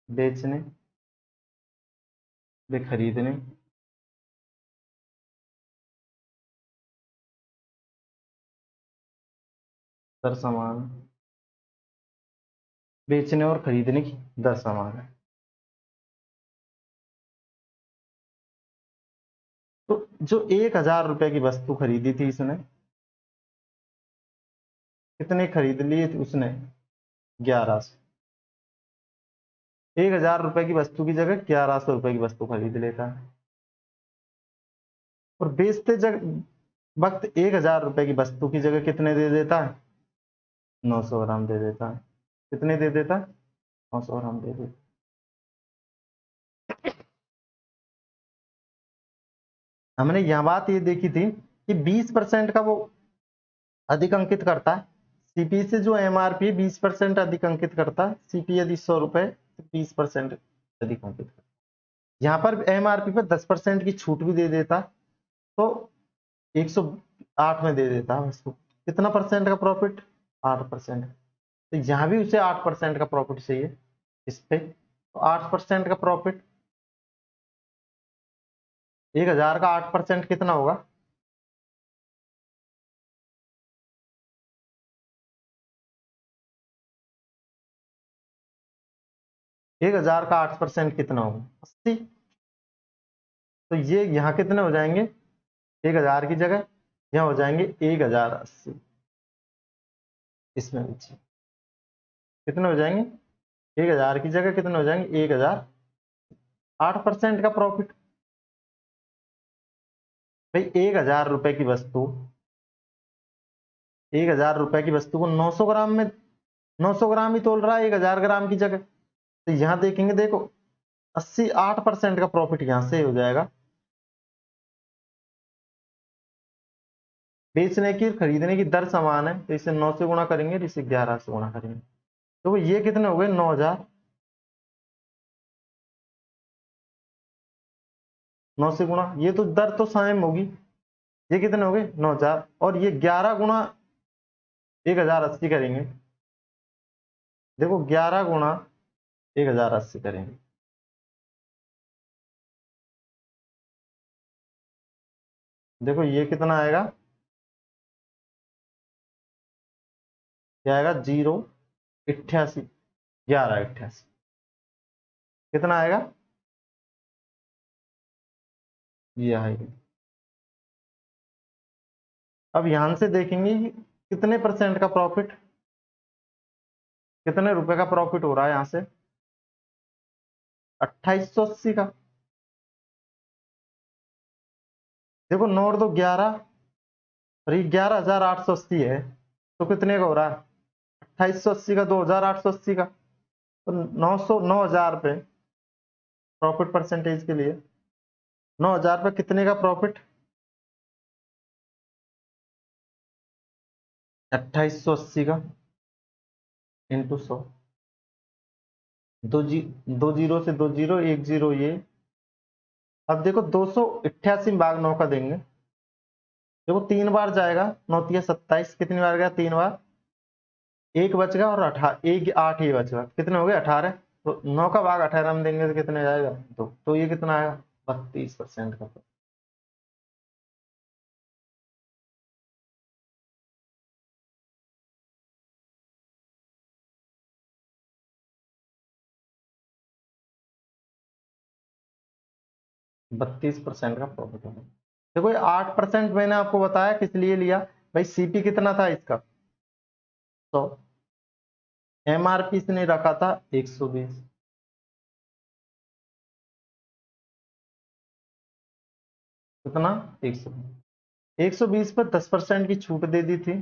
बेचने वे खरीदने दर समान। बेचने और खरीदने की दर समान है। तो जो 1000 रुपए की वस्तु खरीदी थी इसने, कितने खरीद लिए थे उसने? 1100। 1000 रुपए की वस्तु की जगह 1100 रुपए की वस्तु खरीद लेता है, और बेचते वक्त 1000 रुपए की वस्तु की जगह कितने दे देता है? 900 ग्राम दे देता है। कितने दे देता है? 900 ग्राम दे देता है। हमने यह बात ये देखी थी कि 20% का वो अधिक अंकित करता है सीपी से जो एमआरपी 20% अधिक अंकित करता है, सीपी यदि 100 रुपए तो 20% अधिक अंकित करता है। यहाँ पर एमआरपी पर 10% की छूट भी दे देता तो 108 में दे देता है उसको। कितना परसेंट का प्रॉफिट? 8%। तो यहाँ भी उसे 8% का प्रॉफिट चाहिए इस पे, तो 8% का प्रॉफिट, 1000 का 8% कितना होगा? एक हजार का 8% कितना होगा? 80। तो ये यहाँ कितने हो जाएंगे? 1000 की जगह यहाँ हो जाएंगे 1080। इसमें बच्चे कितने हो जाएंगे? 1000 की जगह कितने हो जाएंगे? 1000। 8% का प्रॉफिट। भाई 1000 रुपए की वस्तु, 1000 रुपए की वस्तु को 900 ग्राम में, 900 ग्राम ही तोल रहा है 1000 ग्राम की जगह। तो यहाँ देखेंगे, देखो 80, 8% का प्रॉफिट यहाँ से हो जाएगा। बेचने की खरीदने की दर समान है, तो इसे 9 से गुणा करेंगे, इसे 11 से गुणा करेंगे। तो ये कितने हो गए? 9000। 9 से गुणा, ये तो दर तो सेम होगी। ये कितने हो गए? 9000। और ये 11 गुणा 1080 करेंगे। देखो 11 गुणा 1080 करेंगे, देखो ये कितना आएगा? क्या आएगा? 088, 1188 कितना आएगा? ये आएगा। अब यहां से देखेंगे कि कितने परसेंट का प्रॉफिट, कितने रुपए का प्रॉफिट हो रहा है यहां से? 2880 का। देखो 9 और 2 11, और ये 11880 है, तो कितने का हो रहा है? 2880 का 2880 का, तो 9000 पे प्रॉफिट परसेंटेज के लिए 9000 पे कितने का प्रॉफिट? 2880 का इंटू 100। दो जीरो से 2 जीरो, 1 जीरो ये। अब देखो 288 भाग 9 का देंगे, देखो 3 बार जाएगा, 9 तिया 27, कितनी बार गया? 3 बार। एक बच गया, और 18, एक 8 ये बच गया, कितने हो गए? 18। तो 9 का भाग 18 में देंगे तो कितने जाएगा? तो ये कितना आएगा? 32% का। 32% का प्रॉफिट होगा। देखो ये 8% मैंने आपको बताया किस लिए लिया भाई? सीपी कितना था इसका? 100। एमआरपी इसने रखा था 120। कितना? 120 पर 10% की छूट दे दी थी,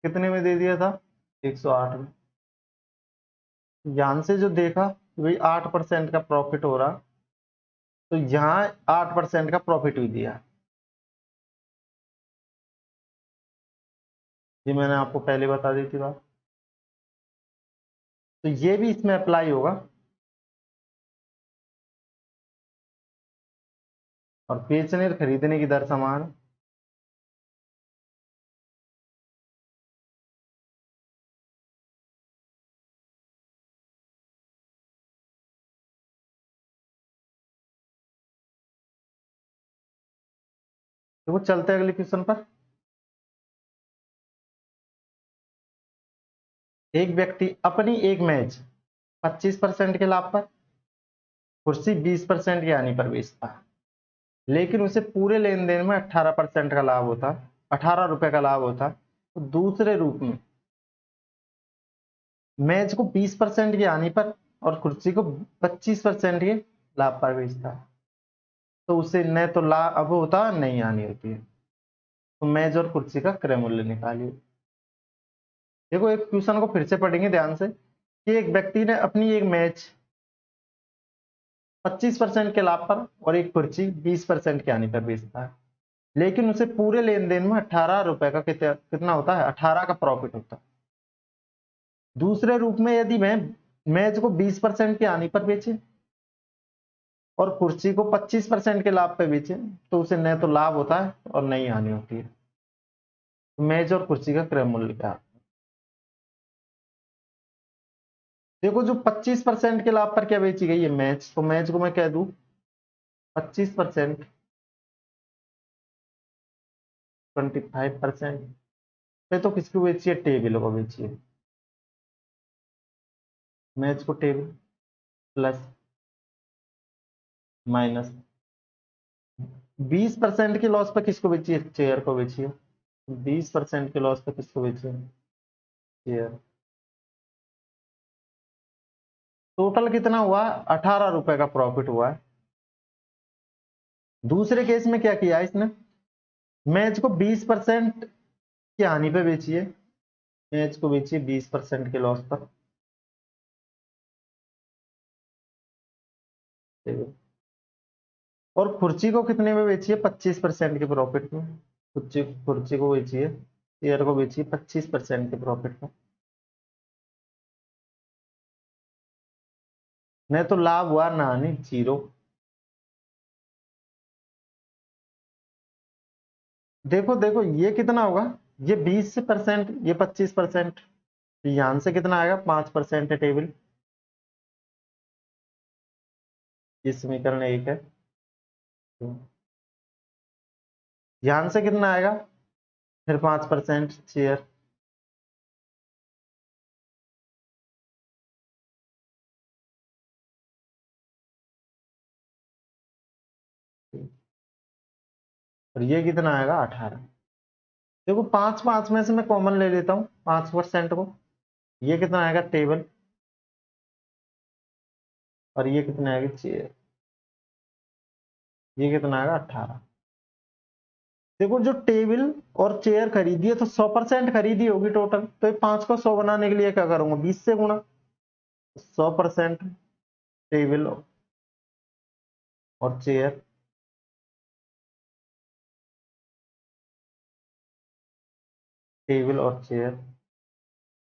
कितने में दे दिया था? 108 में। यहां से जो देखा कि भाई 8% का प्रॉफिट हो रहा, तो यहाँ 8% का प्रॉफिट भी दिया। ये मैंने आपको पहले बता दी थी बात, तो ये भी इसमें अप्लाई होगा। और बेचने और खरीदने की दर समान है। तो वो चलते हैं अगले क्वेश्चन पर। एक व्यक्ति अपनी एक मैच 25% के लाभ पर, कुर्सी 20% की हानि पर बेचता है, लेकिन उसे पूरे लेन देन में 18% का लाभ होता, 18 रुपए का लाभ होता। तो दूसरे रूप में मैच को 20% की हानि पर और कुर्सी को 25% के लाभ पर बेचता है, तो उसे न तो लाभ होता न ही हानि होती है। तो मेज और कुर्सी का क्रय मूल्य निकालिए। देखो एक क्वेश्चन को फिर से पढ़ेंगे ध्यान से, कि एक व्यक्ति ने अपनी एक मैच 25% के लाभ पर और एक कुर्सी 20% की हानि पर बेचता है, लेकिन उसे पूरे लेन देन में 18 रुपए का कितना होता है? 18 का प्रॉफिट होता है। दूसरे रूप में यदि मैं मेज को 20% की हानि पर बेचे और कुर्सी को 25% के लाभ पे बेचे तो उसे न तो लाभ होता है और न ही हानि होती है। तो मेज और कुर्सी का क्रय मूल्य क्या है? देखो जो 25% के लाभ पर क्या बेची गई है मेज, तो मेज को मैं कह दूं 25%, 25% पे तो किसको बेची है, टेबल को बेची है। मेज को टेबल प्लस माइनस 20% की लॉस पर किसको बेची है, चेयर को बेची है। 20% के लॉस पर किसको बेची है, चेयर। टोटल कितना हुआ, 18 रुपए का प्रॉफिट हुआ है। दूसरे केस में क्या किया इसने, मैच को 20% की हानि पे बेची है, मैच को बेची है 20% के लॉस पर। और कुर्सी को कितने में बेची है, 25% के प्रॉफिट में। कुर्सी कुर्सी को बेची है, शेयर को बेची है 25% के प्रॉफिट में। नहीं तो लाभ हुआ ना हानि, जीरो। देखो देखो ये कितना होगा, ये 20%, ये 25%, यहां से कितना आएगा, 5% है टेबल। ये समीकरण 1 है। यहां से कितना आएगा, फिर 5% चेयर। और ये कितना आएगा, 18। देखो 5 5 में से मैं कॉमन ले लेता हूँ 5% को। ये कितना आएगा, टेबल। और ये कितना आएगा, चेयर। ये कितना आएगा, 18। देखो जो टेबल और चेयर खरीदी है तो 100% खरीदी होगी टोटल, तो ये 5 को 100 बनाने के लिए क्या करूंगा, 20 से गुणा। 100% टेबल और चेयर, टेबल और चेयर।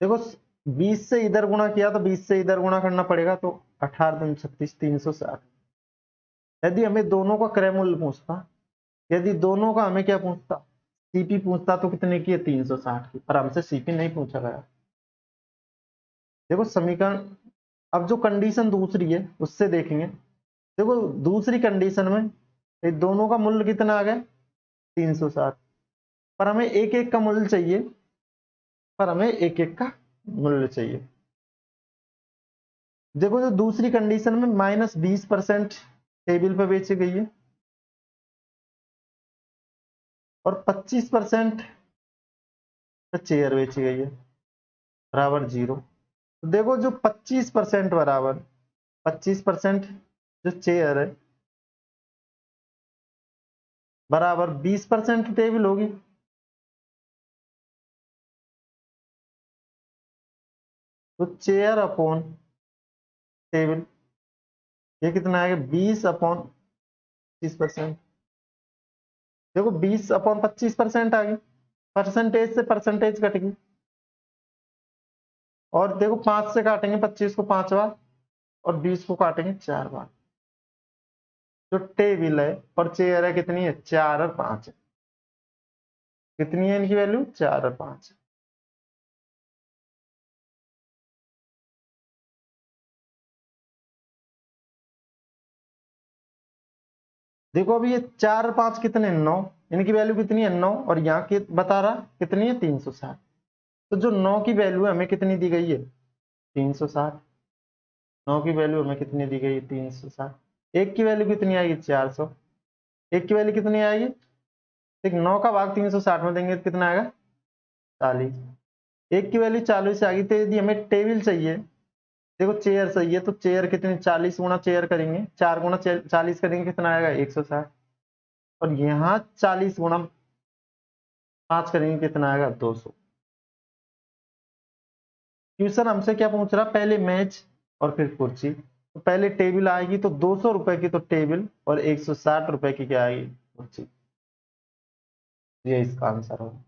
देखो 20 से इधर गुणा किया तो 20 से इधर गुणा करना पड़ेगा, तो 18 दूनी 36, 360। यदि हमें दोनों का क्रय मूल्य पूछता, यदि दोनों का हमें क्या पूछता, सीपी पूछता, तो कितने की है, 360 की। पर हमसे सीपी नहीं पूछा गया। देखो समीकरण, अब जो कंडीशन दूसरी है उससे देखेंगे। देखो दूसरी कंडीशन में ये दोनों का मूल्य कितना आ गया, 360। पर हमें एक एक का मूल्य चाहिए, पर हमें एक एक का मूल्य चाहिए। देखो जो दूसरी कंडीशन में -20% टेबल पे बेची गई है और 25% चेयर बेची गई है, बराबर 0। तो देखो जो 25% बराबर 25% जो चेयर है बराबर 20% टेबल होगी। तो चेयर अपॉन टेबल, ये कितना आएगा, 20/25%। देखो 20/25% आ गई, परसेंटेज से परसेंटेज कट गई। और देखो 5 से काटेंगे 25 को 5 बार और 20 को काटेंगे 4 बार। जो टेबल है और चेयर है कितनी है, 4 और 5 है। कितनी है इनकी वैल्यू, 4 और 5। देखो अभी ये 4 और 5 कितने, 9। इनकी वैल्यू कितनी है, 9। और यहाँ की बता रहा कितनी है, 360। तो जो 9 की वैल्यू है हमें कितनी दी गई है, 360। 9 की वैल्यू हमें कितनी दी गई है, 360। एक की वैल्यू कितनी आएगी, 400। एक की वैल्यू कितनी आएगी, ठीक, 9 का भाग 360 में देंगे तो कितना आएगा, 40। एक की वैल्यू 40 आ गई, तो यदि हमें टेबल चाहिए, देखो चेयर चाहिए, तो चेयर कितनी, 40 गुणा चेयर करेंगे, 4 गुणा 40 करेंगे, कितना आएगा, 160। और यहाँ 40 गुणा 5 करेंगे, कितना आएगा, 200। क्वेश्चन हमसे क्या पूछ रहा, पहले मैच और फिर कुर्सी। तो पहले टेबल आएगी तो 200 रुपए की तो टेबल, और 160 रुपए की क्या आएगी, कुर्सी। ये इसका आंसर होगा।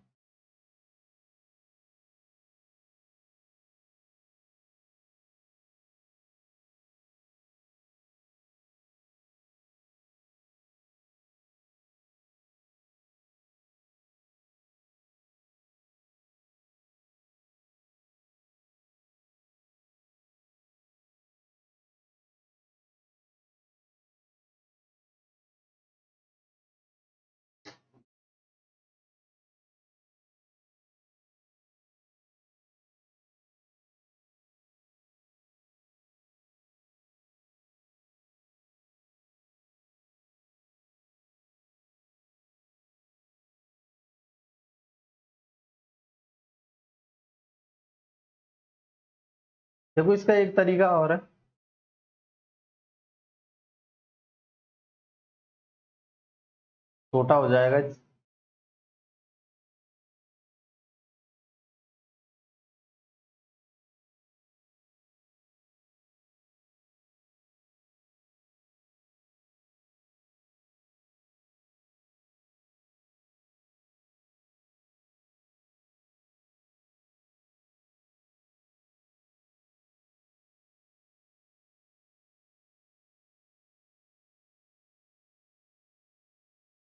देखो इसका एक तरीका और है, छोटा हो जाएगा।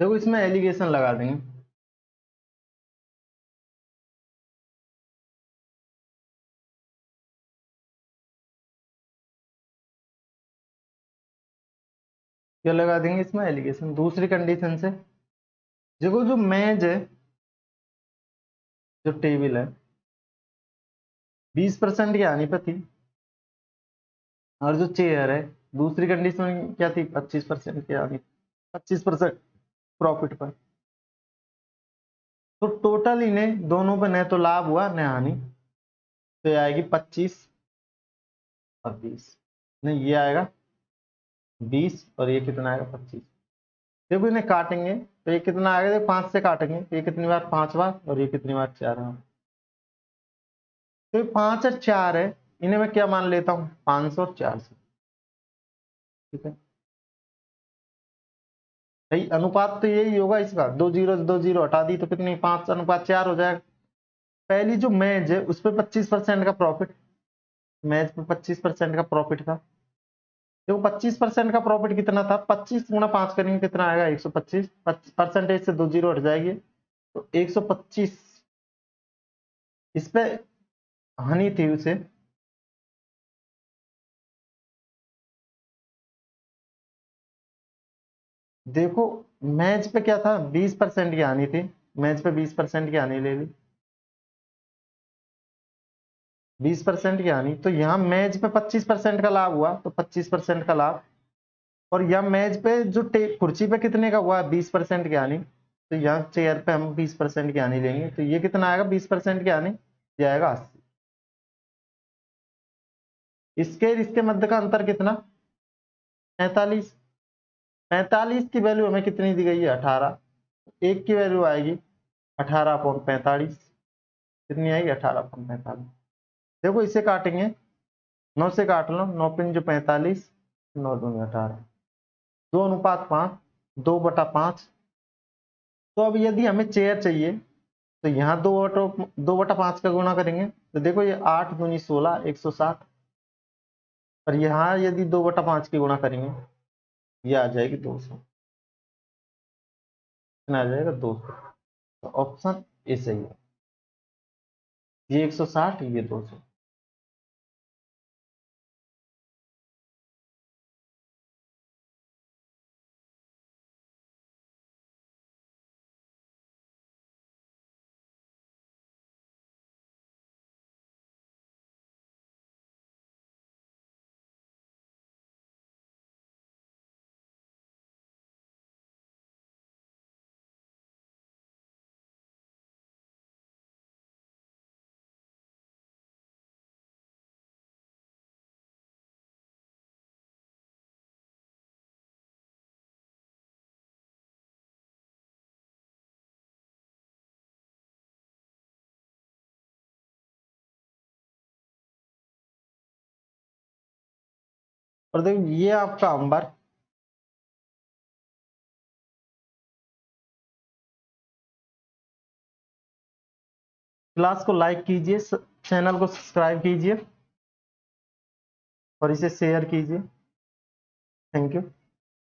देखो इसमें एलिगेशन लगा देंगे। क्या लगा देंगे इसमें एलिगेशन, दूसरी कंडीशन से। देखो जो मेज है, जो टेबल है, 20% की हानि पर थी, और जो चेयर है दूसरी कंडीशन क्या थी, 25% की हानि, 25% प्रॉफिट पर। तो टोटल इन्हें दोनों पे न तो लाभ हुआ न हानि, तो ये आएगी 25 और 20, नहीं ये आएगा 20 और ये कितना आएगा 25। देखो इन्हें काटेंगे तो ये कितना आएगा, देखो 5 से काटेंगे तो ये कितनी बार, 5 बार, और ये कितनी बार, 4 बार। तो ये 5 और 4 है, इन्हें मैं क्या मान लेता हूँ, 500 और 400। ठीक है भाई, अनुपात तो यही होगा इसका, दो जीरो हटा दी तो कितनी, 5:4 हो जाएगा। पहली जो मैच है उस पर 25% का प्रॉफिट, मैच पे 25% का प्रॉफिट था। देखो 25% का प्रॉफिट कितना था, 25 गुणा 5 करेंगे कितना आएगा, 125। परसेंटेज से दो जीरो हट जाएगी तो 125। इस पे हानि थी उसे, देखो मैच पे क्या था, 20% की हानि थी, मैच पे 20% की हानि ले ली, 20% की हानि। तो यहाँ मैच पे 25% का लाभ हुआ तो 25% का लाभ, और यहाँ मेज पे जो कुर्सी पे कितने का हुआ, 20% की हानि। तो यहाँ चेयर पे हम 20% की हानि लेंगे तो ये कितना आएगा, 20% की हानि, ये आएगा 80। इसके मध्य का अंतर कितना, 45। 45 की वैल्यू हमें कितनी दी गई है, 18। एक की वैल्यू आएगी 18/45, कितनी आएगी, 18/45। देखो इसे काटेंगे, 9 से काट लो, 9×5 = 45, 9×2 = 18, 2:5, 2/5। तो अब यदि हमें चेयर चाहिए तो यहाँ 2/5 का गुणा करेंगे तो देखो ये 8×2 = 16, 160। और यहाँ यदि 2/5 की गुणा करेंगे, ये आ जाएगी 200, कितना आ जाएगा, 200। तो ऑप्शन ए सही है, ये 160, ये 200। और देखो ये आपका अंबर, क्लास को लाइक कीजिए, चैनल को सब्सक्राइब कीजिए और इसे शेयर कीजिए। Thank you.